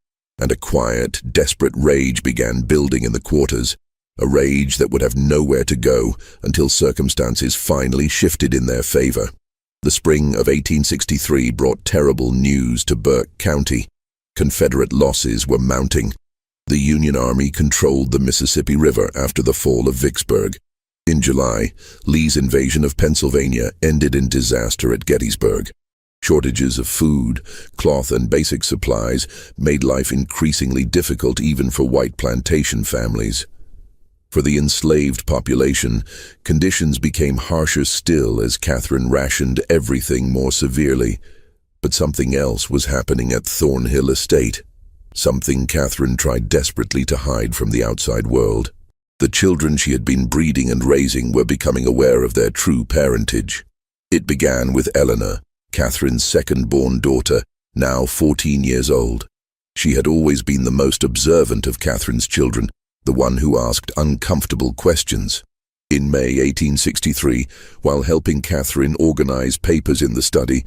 And a quiet, desperate rage began building in the quarters, a rage that would have nowhere to go until circumstances finally shifted in their favor. The spring of 1863 brought terrible news to Burke County. Confederate losses were mounting. The Union Army controlled the Mississippi River after the fall of Vicksburg. In July, Lee's invasion of Pennsylvania ended in disaster at Gettysburg. Shortages of food, cloth, and basic supplies made life increasingly difficult even for white plantation families. For the enslaved population, conditions became harsher still as Catherine rationed everything more severely. But something else was happening at Thornhill Estate, something Catherine tried desperately to hide from the outside world. The children she had been breeding and raising were becoming aware of their true parentage. It began with Eleanor, Catherine's second-born daughter, now 14 years old. She had always been the most observant of Catherine's children, the one who asked uncomfortable questions. In May 1863, while helping Catherine organize papers in the study,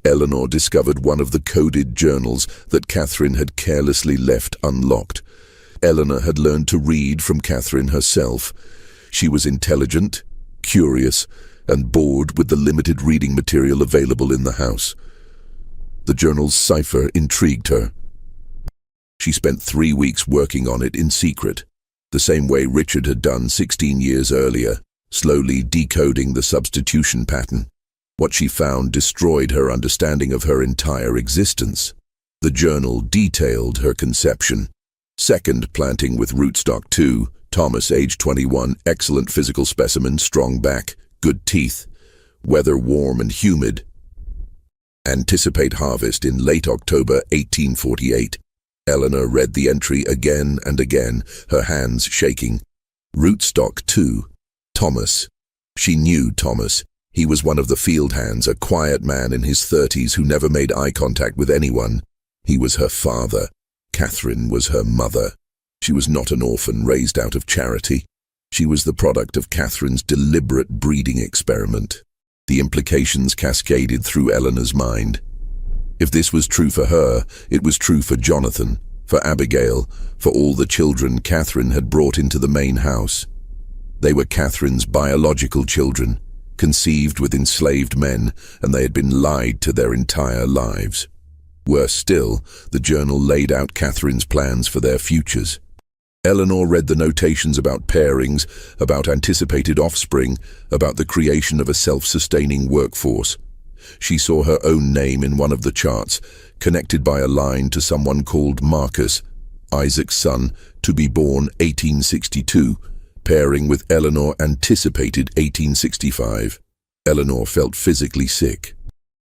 Eleanor discovered one of the coded journals that Catherine had carelessly left unlocked. Eleanor had learned to read from Catherine herself. She was intelligent, curious, and bored with the limited reading material available in the house. The journal's cipher intrigued her. She spent 3 weeks working on it in secret, the same way Richard had done 16 years earlier, slowly decoding the substitution pattern. What she found destroyed her understanding of her entire existence. The journal detailed her conception. Second planting with rootstock 2, Thomas, age 21, excellent physical specimen, strong back, good teeth, weather warm and humid. Anticipate harvest in late October 1848. Eleanor read the entry again and again, her hands shaking. Rootstock 2, Thomas. She knew Thomas. He was one of the field hands, a quiet man in his 30s who never made eye contact with anyone. He was her father. Catherine was her mother. She was not an orphan raised out of charity. She was the product of Catherine's deliberate breeding experiment. The implications cascaded through Eleanor's mind. If this was true for her, it was true for Jonathan, for Abigail, for all the children Catherine had brought into the main house. They were Catherine's biological children, conceived with enslaved men, and they had been lied to their entire lives. Worse still, the journal laid out Catherine's plans for their futures. Eleanor read the notations about pairings, about anticipated offspring, about the creation of a self-sustaining workforce. She saw her own name in one of the charts, connected by a line to someone called Marcus, Isaac's son, to be born 1862, pairing with Eleanor anticipated 1865. Eleanor felt physically sick.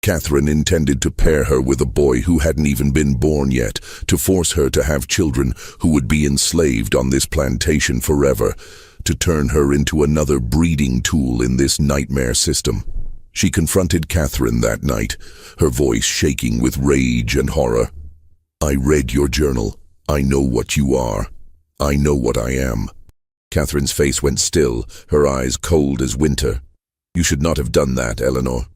Catherine intended to pair her with a boy who hadn't even been born yet, to force her to have children who would be enslaved on this plantation forever, to turn her into another breeding tool in this nightmare system. She confronted Catherine that night, her voice shaking with rage and horror. "I read your journal. I know what you are. I know what I am." Catherine's face went still, her eyes cold as winter. "You should not have done that, Eleanor.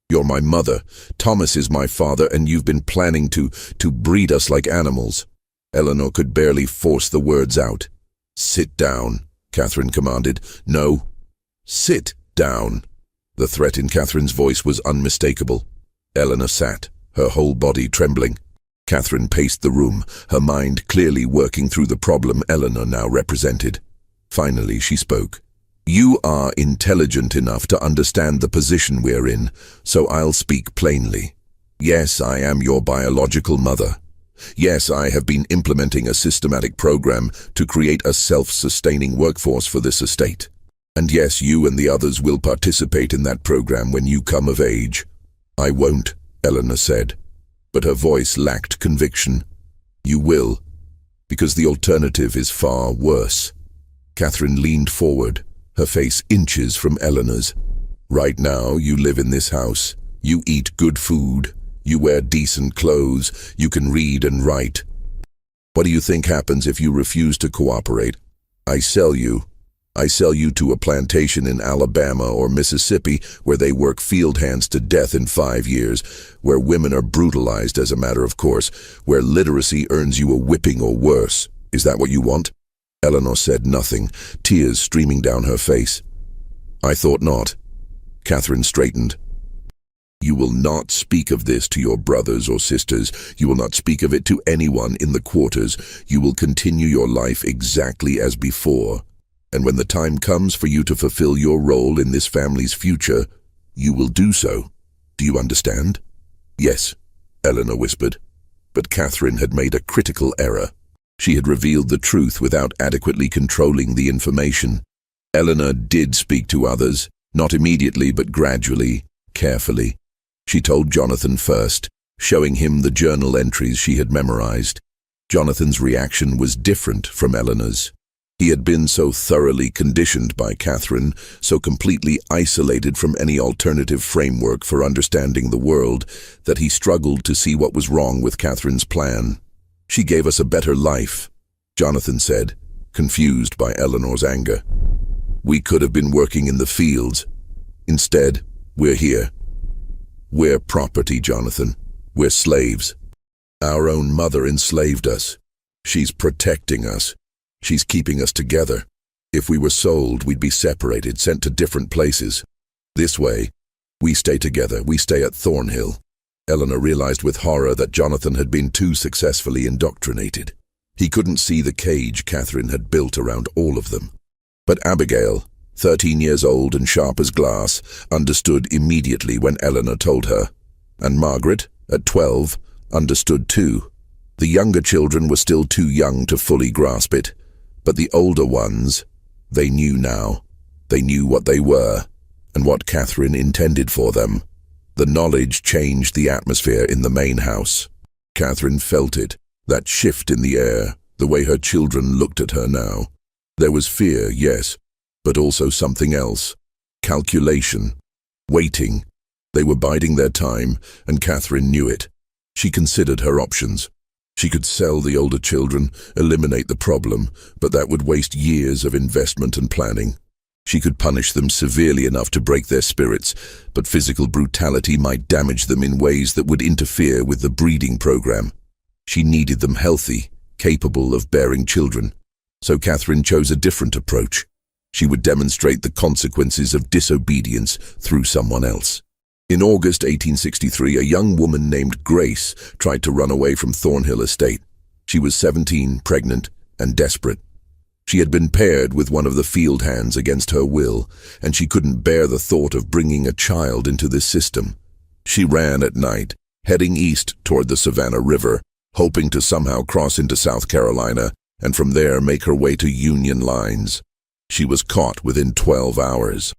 You're my mother. Thomas is my father, and you've been planning to breed us like animals." Eleanor could barely force the words out. "Sit down," Catherine commanded. "No. Sit down." The threat in Catherine's voice was unmistakable. Eleanor sat, her whole body trembling. Catherine paced the room, her mind clearly working through the problem Eleanor now represented. Finally, she spoke. "You are intelligent enough to understand the position we're in, so I'll speak plainly. Yes, I am your biological mother. Yes, I have been implementing a systematic program to create a self-sustaining workforce for this estate. And yes, you and the others will participate in that program when you come of age." "I won't," Eleanor said, but her voice lacked conviction. "You will, because the alternative is far worse." Catherine leaned forward, her face inches from Eleanor's. "Right now, you live in this house. You eat good food. You wear decent clothes. You can read and write. What do you think happens if you refuse to cooperate? I sell you. I sell you to a plantation in Alabama or Mississippi where they work field hands to death in 5 years, where women are brutalized as a matter of course, where literacy earns you a whipping or worse. Is that what you want?" Eleanor said nothing, tears streaming down her face. "I thought not." Catherine straightened. "You will not speak of this to your brothers or sisters. You will not speak of it to anyone in the quarters. You will continue your life exactly as before. And when the time comes for you to fulfill your role in this family's future, you will do so. Do you understand?" "Yes," Eleanor whispered. But Catherine had made a critical error. She had revealed the truth without adequately controlling the information. Eleanor did speak to others, not immediately but gradually, carefully. She told Jonathan first, showing him the journal entries she had memorized. Jonathan's reaction was different from Eleanor's. He had been so thoroughly conditioned by Catherine, so completely isolated from any alternative framework for understanding the world, that he struggled to see what was wrong with Catherine's plan. "She gave us a better life," Jonathan said, confused by Eleanor's anger. "We could have been working in the fields. Instead, we're here. We're property, Jonathan. We're slaves. Our own mother enslaved us. She's protecting us. She's keeping us together. If we were sold, we'd be separated, sent to different places. This way, we stay together. We stay at Thornhill." Eleanor realized with horror that Jonathan had been too successfully indoctrinated. He couldn't see the cage Catherine had built around all of them. But Abigail, 13 years old and sharp as glass, understood immediately when Eleanor told her. And Margaret, at 12, understood too. The younger children were still too young to fully grasp it, but the older ones, they knew now. They knew what they were, and what Catherine intended for them. The knowledge changed the atmosphere in the main house. Catherine felt it, that shift in the air, the way her children looked at her now. There was fear, yes, but also something else. Calculation. Waiting. They were biding their time, and Catherine knew it. She considered her options. She could sell the older children, eliminate the problem, but that would waste years of investment and planning. She could punish them severely enough to break their spirits, but physical brutality might damage them in ways that would interfere with the breeding program. She needed them healthy, capable of bearing children. So Catherine chose a different approach. She would demonstrate the consequences of disobedience through someone else. In August 1863, a young woman named Grace tried to run away from Thornhill Estate. She was 17, pregnant, and desperate. She had been paired with one of the field hands against her will, and she couldn't bear the thought of bringing a child into this system. She ran at night, heading east toward the Savannah River, hoping to somehow cross into South Carolina, and from there make her way to Union lines. She was caught within 12 hours.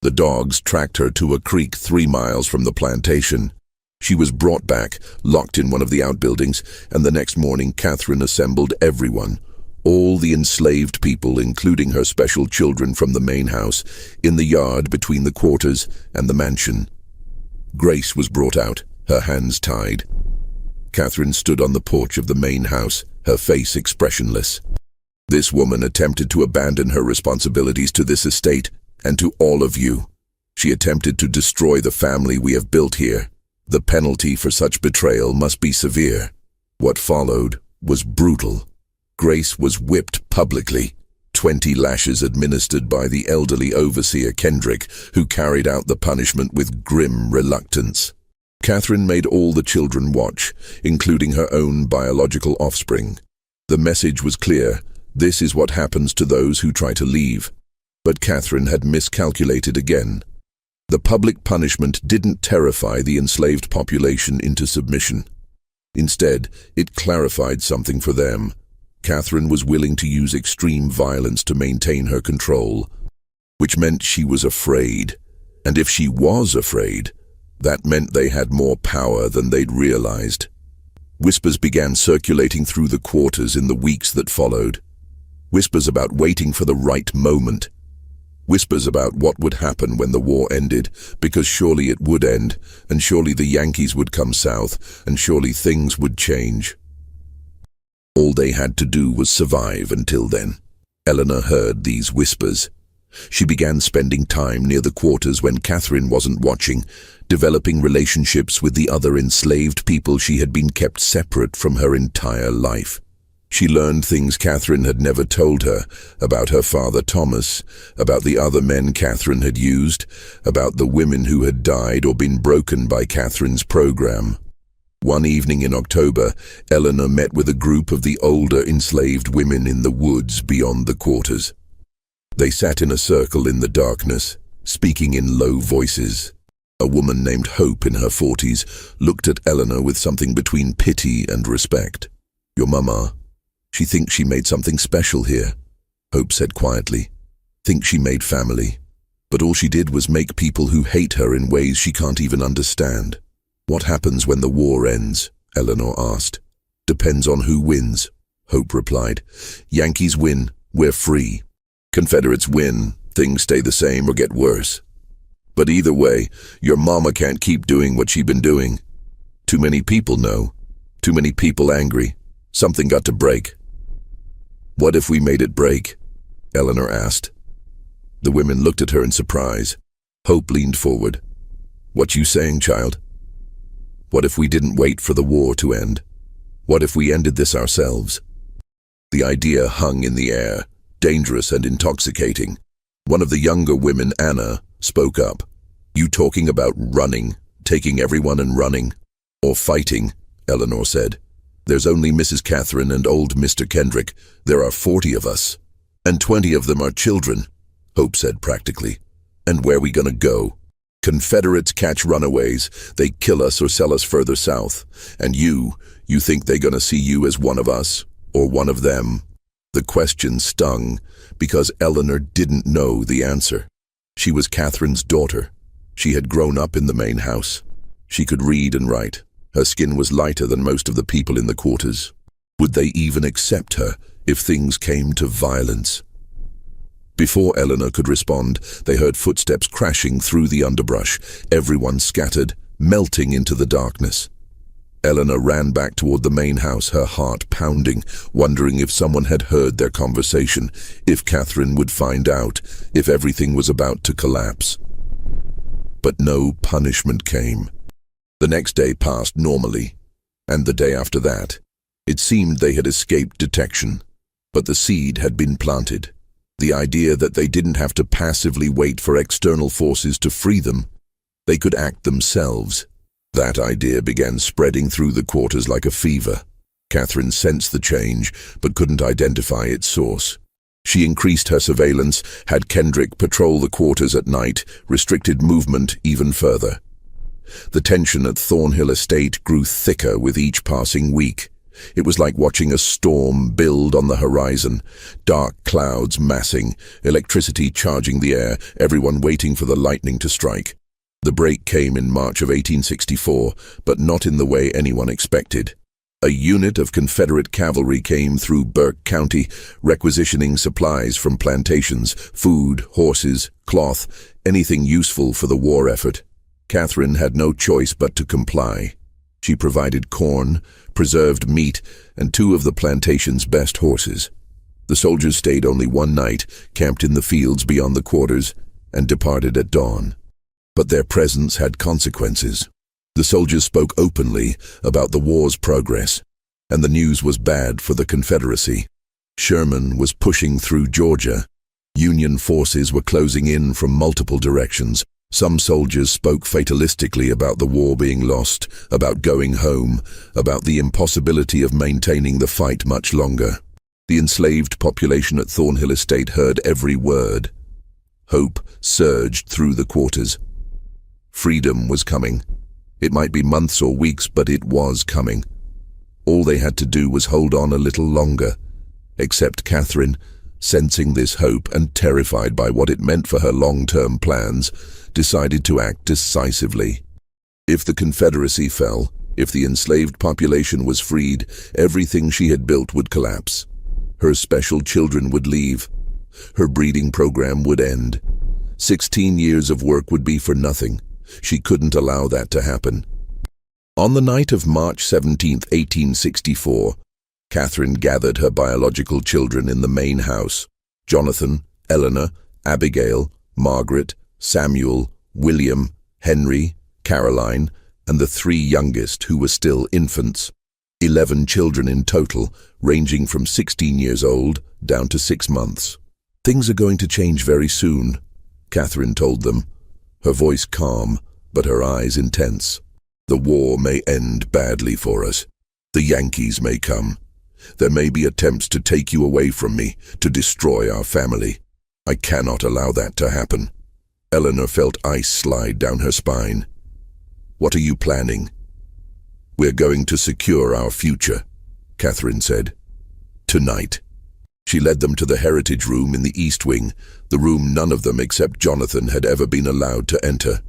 The dogs tracked her to a creek 3 miles from the plantation. She was brought back, locked in one of the outbuildings, and the next morning Catherine assembled everyone, all the enslaved people, including her special children from the main house, in the yard between the quarters and the mansion. Grace was brought out, her hands tied. Catherine stood on the porch of the main house, her face expressionless. This woman attempted to abandon her responsibilities to this estate and to all of you. She attempted to destroy the family we have built here. The penalty for such betrayal must be severe. What followed was brutal. Grace was whipped publicly, 20 lashes administered by the elderly overseer Kendrick, who carried out the punishment with grim reluctance. Catherine made all the children watch, including her own biological offspring. The message was clear: this is what happens to those who try to leave. But Catherine had miscalculated again. The public punishment didn't terrify the enslaved population into submission. Instead, it clarified something for them. Catherine was willing to use extreme violence to maintain her control, which meant she was afraid. And if she was afraid, that meant they had more power than they'd realized. Whispers began circulating through the quarters in the weeks that followed. Whispers about waiting for the right moment. Whispers about what would happen when the war ended, because surely it would end, and surely the Yankees would come south, and surely things would change. All they had to do was survive until then. Eleanor heard these whispers. She began spending time near the quarters when Catherine wasn't watching, developing relationships with the other enslaved people she had been kept separate from her entire life. She learned things Catherine had never told her, about her father Thomas, about the other men Catherine had used, about the women who had died or been broken by Catherine's program. One evening in October, Eleanor met with a group of the older enslaved women in the woods beyond the quarters. They sat in a circle in the darkness, speaking in low voices. A woman named Hope in her 40s looked at Eleanor with something between pity and respect. "Your mama, she thinks she made something special here," Hope said quietly. "Thinks she made family. But all she did was make people who hate her in ways she can't even understand." "What happens when the war ends?" Eleanor asked. "Depends on who wins," Hope replied. "Yankees win, we're free. Confederates win, things stay the same or get worse. But either way, your mama can't keep doing what she's been doing. Too many people know. Too many people angry. Something got to break." "What if we made it break?" Eleanor asked. The women looked at her in surprise. Hope leaned forward. "What you saying, child? What if we didn't wait for the war to end? What if we ended this ourselves?" The idea hung in the air, dangerous and intoxicating. One of the younger women, Anna, spoke up. "You talking about running, taking everyone and running? Or fighting?" Eleanor said. "There's only Mrs. Catherine and old Mr. Kendrick. There are 40 of us. And 20 of them are children," Hope said practically. "And where we gonna go? Confederates catch runaways. They kill us or sell us further south. And you think they gonna see you as one of us, or one of them?" The question stung, because Eleanor didn't know the answer. She was Catherine's daughter. She had grown up in the main house. She could read and write. Her skin was lighter than most of the people in the quarters. Would they even accept her if things came to violence? Before Eleanor could respond, they heard footsteps crashing through the underbrush. Everyone scattered, melting into the darkness. Eleanor ran back toward the main house, her heart pounding, wondering if someone had heard their conversation, if Catherine would find out, if everything was about to collapse. But no punishment came. The next day passed normally, and the day after that. It seemed they had escaped detection, but the seed had been planted. The idea that they didn't have to passively wait for external forces to free them. They could act themselves. That idea began spreading through the quarters like a fever. Catherine sensed the change, but couldn't identify its source. She increased her surveillance, had Kendrick patrol the quarters at night, restricted movement even further. The tension at Thornhill Estate grew thicker with each passing week. It was like watching a storm build on the horizon, dark clouds massing, electricity charging the air, everyone waiting for the lightning to strike. The break came in March of 1864, but not in the way anyone expected. A unit of Confederate cavalry came through Burke County, requisitioning supplies from plantations, food, horses, cloth, anything useful for the war effort. Catherine had no choice but to comply. She provided corn, preserved meat, and 2 of the plantation's best horses. The soldiers stayed only one night, camped in the fields beyond the quarters, and departed at dawn. but their presence had consequences. The soldiers spoke openly about the war's progress, and the news was bad for the Confederacy. Sherman was pushing through Georgia. Union forces were closing in from multiple directions. Some soldiers spoke fatalistically about the war being lost, about going home, about the impossibility of maintaining the fight much longer. The enslaved population at Thornhill Estate heard every word. Hope surged through the quarters. Freedom was coming. It might be months or weeks, but it was coming. All they had to do was hold on a little longer. Except Catherine, sensing this hope and terrified by what it meant for her long-term plans, decided to act decisively. If the Confederacy fell, if the enslaved population was freed, everything she had built would collapse. Her special children would leave. Her breeding program would end. 16 years of work would be for nothing. She couldn't allow that to happen. On the night of March 17, 1864, Catherine gathered her biological children in the main house: Jonathan, Eleanor, Abigail, Margaret, Samuel, William, Henry, Caroline, and the 3 youngest who were still infants. 11 children in total, ranging from 16 years old down to 6 months. "Things are going to change very soon," Catherine told them, her voice calm, but her eyes intense. "The war may end badly for us. The Yankees may come. There may be attempts to take you away from me, to destroy our family. I cannot allow that to happen." Eleanor felt ice slide down her spine. "What are you planning?" "We're going to secure our future," Catherine said. "Tonight." She led them to the heritage room in the East Wing, the room none of them except Jonathan had ever been allowed to enter.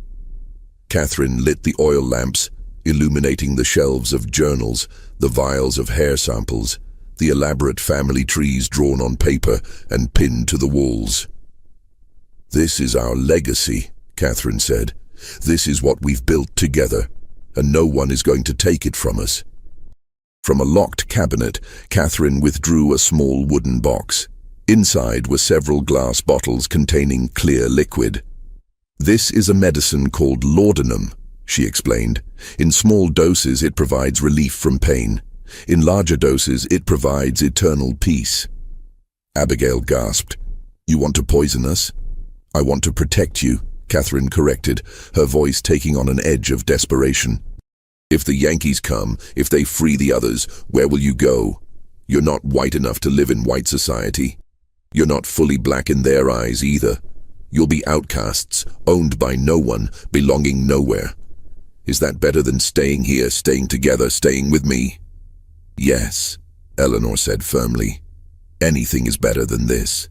Catherine lit the oil lamps, illuminating the shelves of journals, the vials of hair samples, the elaborate family trees drawn on paper and pinned to the walls. "This is our legacy," Catherine said. "This is what we've built together, and no one is going to take it from us." From a locked cabinet, Catherine withdrew a small wooden box. Inside were several glass bottles containing clear liquid. "This is a medicine called laudanum," she explained. "In small doses it provides relief from pain. In larger doses it provides eternal peace." Abigail gasped. "You want to poison us?" "I want to protect you," Catherine corrected, her voice taking on an edge of desperation. "If the Yankees come, if they free the others, where will you go? You're not white enough to live in white society. You're not fully black in their eyes either. You'll be outcasts, owned by no one, belonging nowhere. Is that better than staying here, staying together, staying with me?" "Yes," Eleanor said firmly. "Anything is better than this."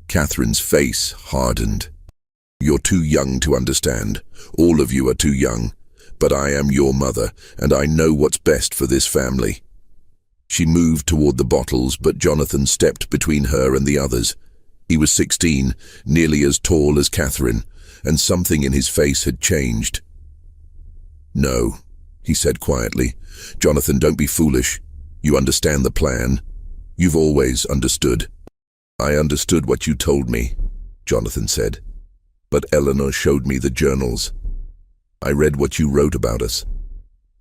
Catherine's face hardened. "You're too young to understand. All of you are too young. But I am your mother, and I know what's best for this family." She moved toward the bottles, but Jonathan stepped between her and the others. He was 16, nearly as tall as Catherine, and something in his face had changed. "No," he said quietly. "Jonathan, don't be foolish. You understand the plan. You've always understood." "I understood what you told me," Jonathan said. "But Eleanor showed me the journals. I read what you wrote about us.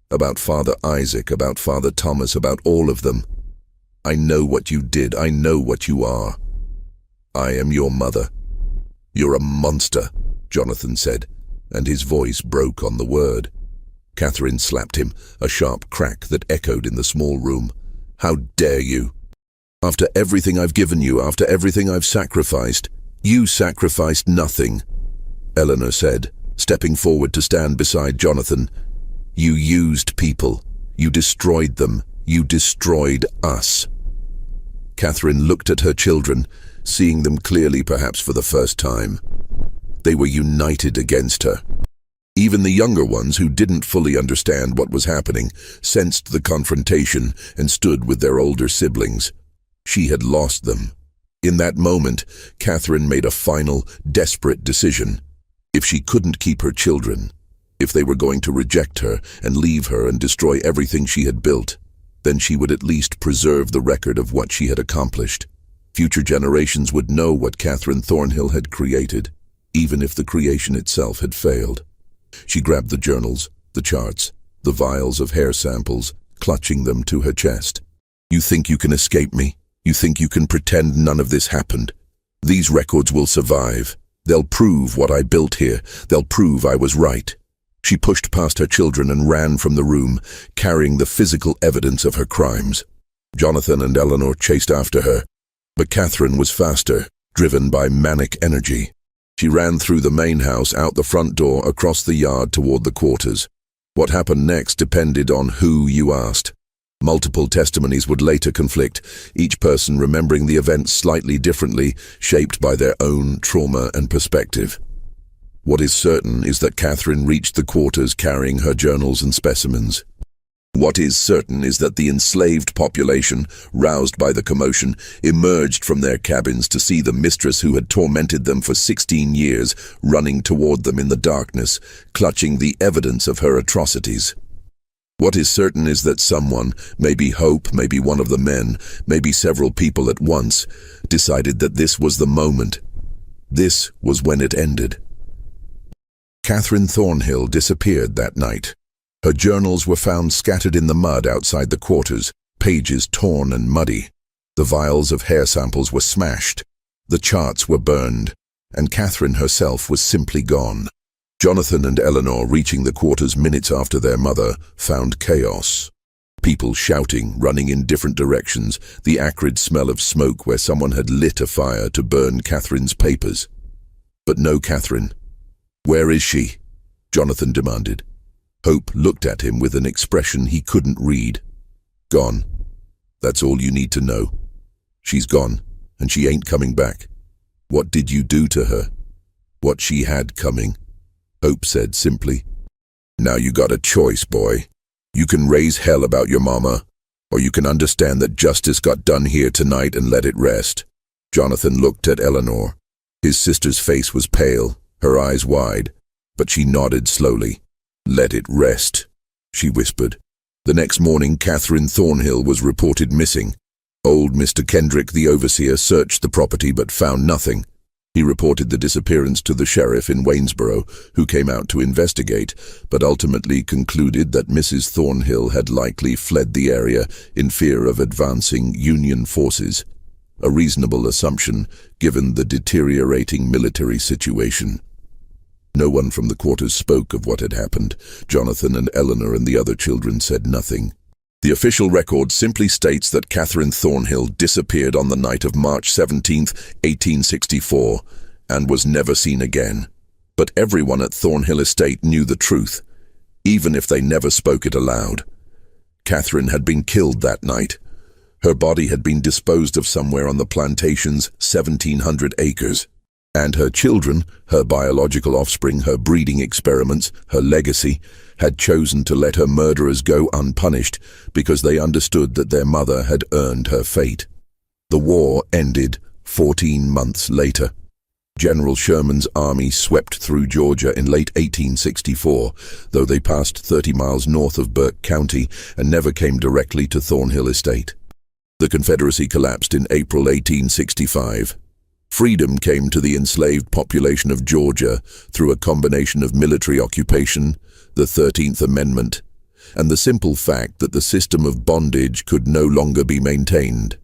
About Father Isaac, about Father Thomas, about all of them. I know what you did. I know what you are. I am your mother." "You're a monster," Jonathan said, and his voice broke on the word. Catherine slapped him, a sharp crack that echoed in the small room. "How dare you? After everything I've given you, after everything I've sacrificed." "You sacrificed nothing," Eleanor said, stepping forward to stand beside Jonathan. "You used people. You destroyed them. You destroyed us." Catherine looked at her children, seeing them clearly perhaps for the first time. They were united against her. Even the younger ones, who didn't fully understand what was happening, sensed the confrontation and stood with their older siblings. She had lost them. In that moment, Catherine made a final, desperate decision. If she couldn't keep her children, if they were going to reject her and leave her and destroy everything she had built, then she would at least preserve the record of what she had accomplished. Future generations would know what Catherine Thornhill had created, even if the creation itself had failed. She grabbed the journals, the charts, the vials of hair samples, clutching them to her chest. "You think you can escape me? You think you can pretend none of this happened? These records will survive. They'll prove what I built here. They'll prove I was right." She pushed past her children and ran from the room, carrying the physical evidence of her crimes. Jonathan and Eleanor chased after her, but Catherine was faster, driven by manic energy. She ran through the main house, out the front door, across the yard toward the quarters. What happened next depended on who you asked. Multiple testimonies would later conflict, each person remembering the events slightly differently, shaped by their own trauma and perspective. What is certain is that Catherine reached the quarters carrying her journals and specimens. What is certain is that the enslaved population, roused by the commotion, emerged from their cabins to see the mistress who had tormented them for 16 years running toward them in the darkness, clutching the evidence of her atrocities. What is certain is that someone, maybe Hope, maybe one of the men, maybe several people at once, decided that this was the moment. This was when it ended. Catherine Thornhill disappeared that night. Her journals were found scattered in the mud outside the quarters, pages torn and muddy. The vials of hair samples were smashed. The charts were burned, and Catherine herself was simply gone. Jonathan and Eleanor, reaching the quarters minutes after their mother, found chaos. People shouting, running in different directions, the acrid smell of smoke where someone had lit a fire to burn Catherine's papers. But no Catherine. "Where is she?" Jonathan demanded. Hope looked at him with an expression he couldn't read. "Gone. That's all you need to know. She's gone, and she ain't coming back. What did you do to her?" "What she had coming," Hope said simply. "Now you got a choice, boy. You can raise hell about your mama, or you can understand that justice got done here tonight and let it rest." Jonathan looked at Eleanor. His sister's face was pale, her eyes wide, but she nodded slowly. "Let it rest," she whispered. The next morning, Catherine Thornhill was reported missing. Old Mr. Kendrick, the overseer, searched the property but found nothing. He reported the disappearance to the sheriff in Waynesboro, who came out to investigate, but ultimately concluded that Mrs. Thornhill had likely fled the area in fear of advancing Union forces. A reasonable assumption, given the deteriorating military situation. No one from the quarters spoke of what had happened. Jonathan and Eleanor and the other children said nothing. The official record simply states that Catherine Thornhill disappeared on the night of March 17, 1864, and was never seen again. But everyone at Thornhill Estate knew the truth, even if they never spoke it aloud. Catherine had been killed that night. Her body had been disposed of somewhere on the plantation's 1,700 acres. And her children, her biological offspring, her breeding experiments, her legacy, had chosen to let her murderers go unpunished because they understood that their mother had earned her fate. The war ended 14 months later. General Sherman's army swept through Georgia in late 1864, though they passed 30 miles north of Burke County and never came directly to Thornhill Estate. The Confederacy collapsed in April 1865. Freedom came to the enslaved population of Georgia through a combination of military occupation, the 13th Amendment, and the simple fact that the system of bondage could no longer be maintained.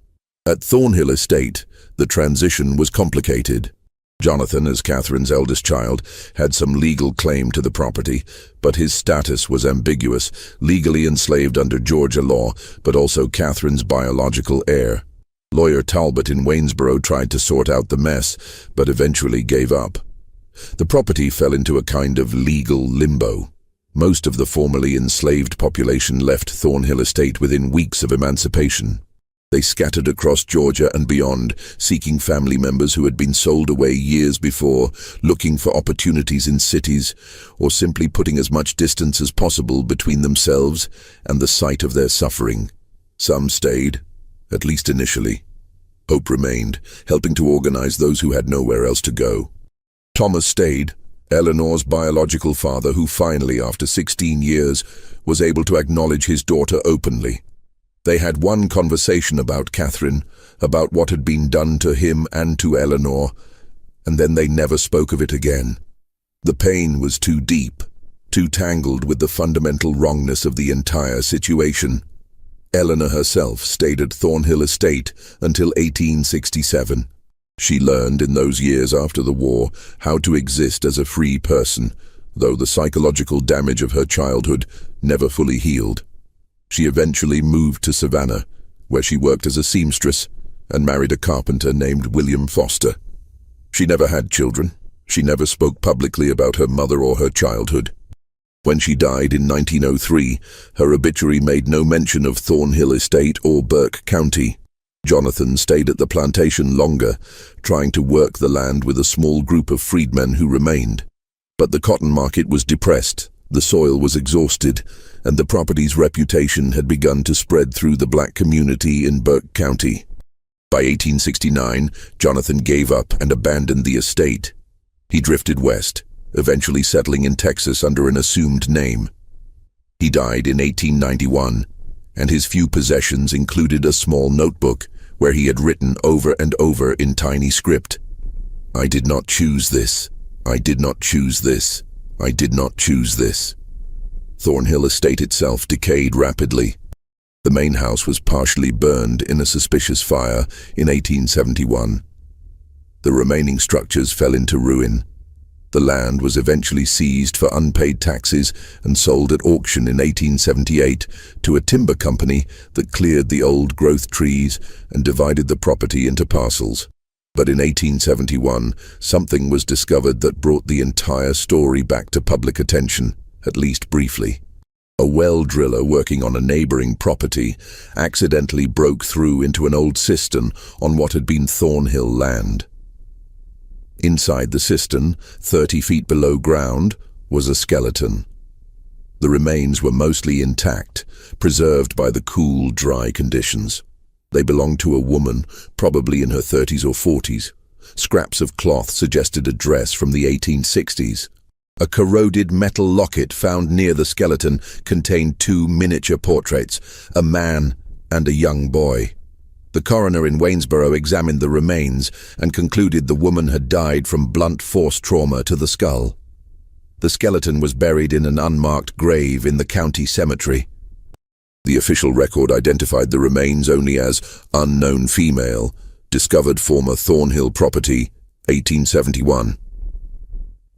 At Thornhill Estate, the transition was complicated. Jonathan, as Catherine's eldest child, had some legal claim to the property, but his status was ambiguous, legally enslaved under Georgia law, but also Catherine's biological heir. Lawyer Talbot in Waynesboro tried to sort out the mess, but eventually gave up. The property fell into a kind of legal limbo. Most of the formerly enslaved population left Thornhill Estate within weeks of emancipation. They scattered across Georgia and beyond, seeking family members who had been sold away years before, looking for opportunities in cities, or simply putting as much distance as possible between themselves and the site of their suffering. Some stayed, at least initially. Hope remained, helping to organize those who had nowhere else to go. Thomas stayed, Eleanor's biological father, who finally, after 16 years, was able to acknowledge his daughter openly. They had one conversation about Catherine, about what had been done to him and to Eleanor, and then they never spoke of it again. The pain was too deep, too tangled with the fundamental wrongness of the entire situation. Eleanor herself stayed at Thornhill Estate until 1867. She learned in those years after the war how to exist as a free person, though the psychological damage of her childhood never fully healed. She eventually moved to Savannah, where she worked as a seamstress and married a carpenter named William Foster. She never had children. She never spoke publicly about her mother or her childhood. When she died in 1903, her obituary made no mention of Thornhill Estate or Burke County. Jonathan stayed at the plantation longer, trying to work the land with a small group of freedmen who remained. But the cotton market was depressed, the soil was exhausted, and the property's reputation had begun to spread through the black community in Burke County. By 1869, Jonathan gave up and abandoned the estate. He drifted west, eventually settling in Texas under an assumed name. He died in 1891, and his few possessions included a small notebook where he had written over and over in tiny script, "I did not choose this. I did not choose this. I did not choose this." Thornhill Estate itself decayed rapidly. The main house was partially burned in a suspicious fire in 1871. The remaining structures fell into ruin. The land was eventually seized for unpaid taxes and sold at auction in 1878 to a timber company that cleared the old growth trees and divided the property into parcels. But in 1871, something was discovered that brought the entire story back to public attention, at least briefly. A well driller working on a neighboring property accidentally broke through into an old cistern on what had been Thornhill land. Inside the cistern, 30 feet below ground, was a skeleton. The remains were mostly intact, preserved by the cool, dry conditions. They belonged to a woman, probably in her 30s or 40s. Scraps of cloth suggested a dress from the 1860s. A corroded metal locket found near the skeleton contained 2 miniature portraits, a man and a young boy. The coroner in Waynesboro examined the remains and concluded the woman had died from blunt force trauma to the skull. The skeleton was buried in an unmarked grave in the county cemetery. The official record identified the remains only as unknown female, discovered former Thornhill property, 1871.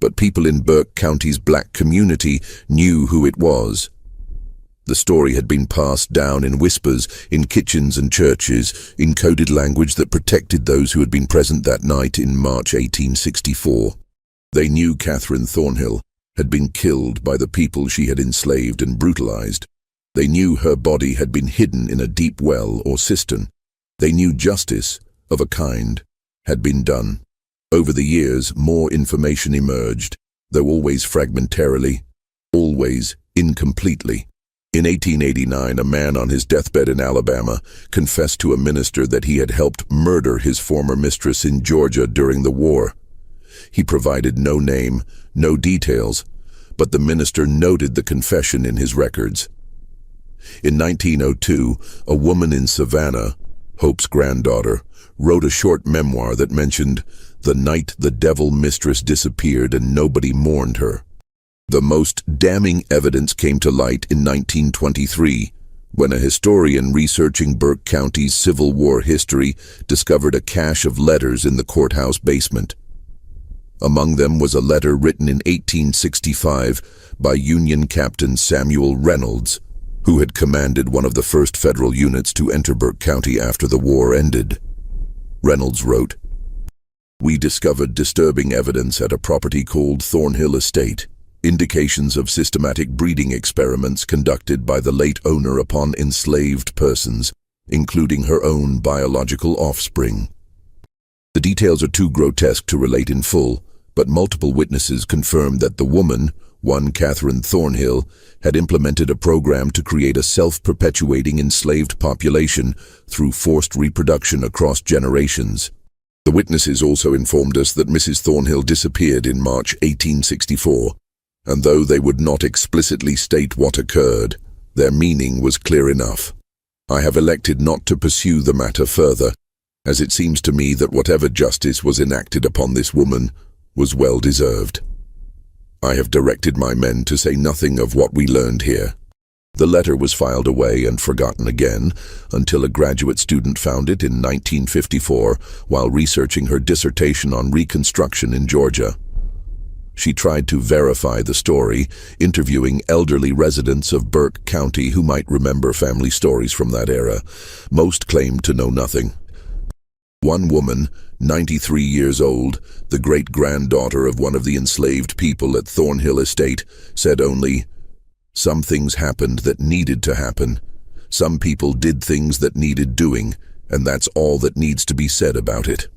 But people in Burke County's black community knew who it was. The story had been passed down in whispers in kitchens and churches, in coded language that protected those who had been present that night in March 1864. They knew Catherine Thornhill had been killed by the people she had enslaved and brutalized. They knew her body had been hidden in a deep well or cistern. They knew justice, of a kind, had been done. Over the years, more information emerged, though always fragmentarily, always incompletely. In 1889, a man on his deathbed in Alabama confessed to a minister that he had helped murder his former mistress in Georgia during the war. He provided no name, no details, but the minister noted the confession in his records. In 1902, a woman in Savannah, Hope's granddaughter, wrote a short memoir that mentioned the night the devil mistress disappeared and nobody mourned her. The most damning evidence came to light in 1923, when a historian researching Burke County's Civil War history discovered a cache of letters in the courthouse basement. Among them was a letter written in 1865 by Union Captain Samuel Reynolds, who had commanded one of the first federal units to enter Burke County after the war ended. Reynolds wrote, "We discovered disturbing evidence at a property called Thornhill Estate, indications of systematic breeding experiments conducted by the late owner upon enslaved persons, including her own biological offspring. The details are too grotesque to relate in full, but multiple witnesses confirmed that the woman, one Catherine Thornhill, had implemented a program to create a self-perpetuating enslaved population through forced reproduction across generations. The witnesses also informed us that Mrs. Thornhill disappeared in March 1864, and though they would not explicitly state what occurred, their meaning was clear enough. I have elected not to pursue the matter further, as it seems to me that whatever justice was enacted upon this woman was well deserved." I have directed my men to say nothing of what we learned here." The letter was filed away and forgotten again until a graduate student found it in 1954 while researching her dissertation on Reconstruction in Georgia. She tried to verify the story, interviewing elderly residents of Burke County who might remember family stories from that era. Most claimed to know nothing. One woman, 93 years old, the great-granddaughter of one of the enslaved people at Thornhill Estate, said only, "Some things happened that needed to happen. Some people did things that needed doing, and that's all that needs to be said about it."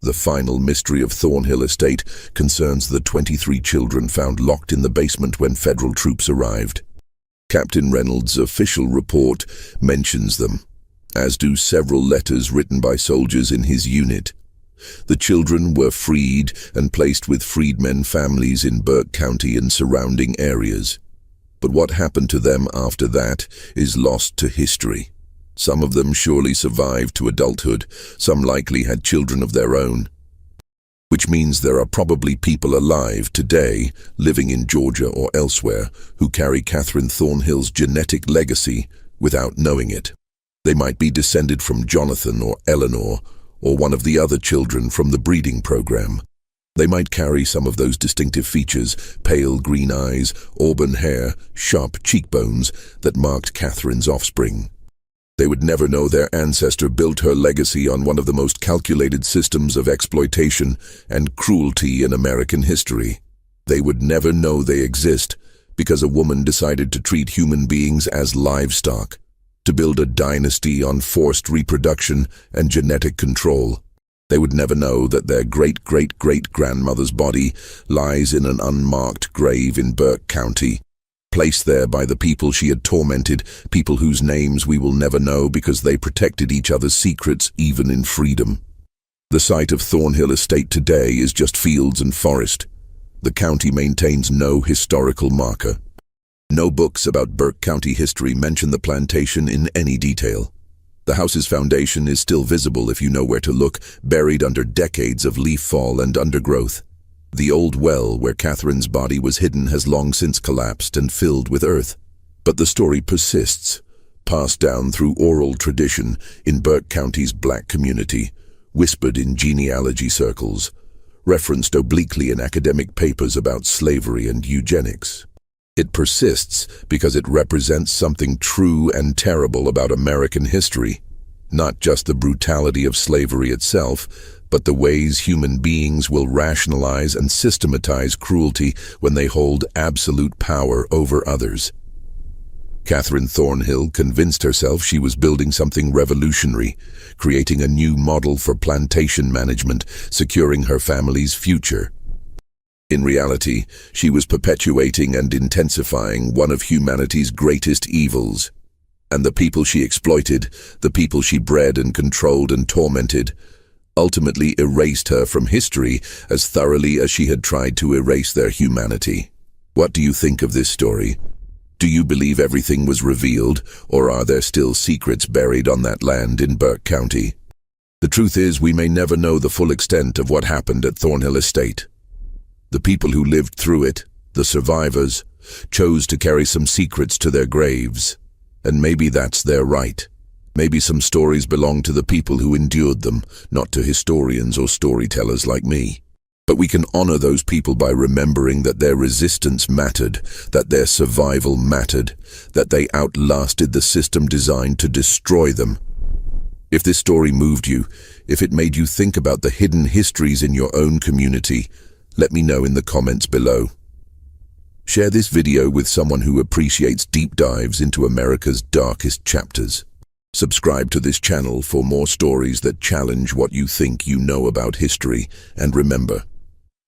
The final mystery of Thornhill Estate concerns the 23 children found locked in the basement when federal troops arrived. Captain Reynolds' official report mentions them, as do several letters written by soldiers in his unit. The children were freed and placed with freedmen families in Burke County and surrounding areas. But what happened to them after that is lost to history. Some of them surely survived to adulthood, some likely had children of their own. Which means there are probably people alive today, living in Georgia or elsewhere, who carry Catherine Thornhill's genetic legacy without knowing it. They might be descended from Jonathan or Eleanor, or one of the other children from the breeding program. They might carry some of those distinctive features, pale green eyes, auburn hair, sharp cheekbones, that marked Catherine's offspring. They would never know their ancestor built her legacy on one of the most calculated systems of exploitation and cruelty in American history. They would never know they exist because a woman decided to treat human beings as livestock, to build a dynasty on forced reproduction and genetic control. They would never know that their great-great-great-grandmother's body lies in an unmarked grave in Burke County, placed there by the people she had tormented, people whose names we will never know because they protected each other's secrets even in freedom. The site of Thornhill Estate today is just fields and forest. The county maintains no historical marker. No books about Burke County history mention the plantation in any detail. The house's foundation is still visible if you know where to look, buried under decades of leaf fall and undergrowth. The old well where Catherine's body was hidden has long since collapsed and filled with earth. But the story persists, passed down through oral tradition in Burke County's black community, whispered in genealogy circles, referenced obliquely in academic papers about slavery and eugenics. It persists because it represents something true and terrible about American history, not just the brutality of slavery itself, but the ways human beings will rationalize and systematize cruelty when they hold absolute power over others. Catherine Thornhill convinced herself she was building something revolutionary, creating a new model for plantation management, securing her family's future. In reality, she was perpetuating and intensifying one of humanity's greatest evils. And the people she exploited, the people she bred and controlled and tormented, ultimately erased her from history as thoroughly as she had tried to erase their humanity. What do you think of this story? Do you believe everything was revealed, or are there still secrets buried on that land in Burke County? The truth is, we may never know the full extent of what happened at Thornhill Estate. The people who lived through it, the survivors, chose to carry some secrets to their graves. And maybe that's their right. Maybe some stories belong to the people who endured them, not to historians or storytellers like me. But we can honor those people by remembering that their resistance mattered, that their survival mattered, that they outlasted the system designed to destroy them. If this story moved you, if it made you think about the hidden histories in your own community, let me know in the comments below. Share this video with someone who appreciates deep dives into America's darkest chapters. Subscribe to this channel for more stories that challenge what you think you know about history. And remember,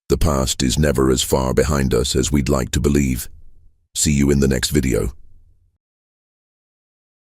the past is never as far behind us as we'd like to believe. See you in the next video.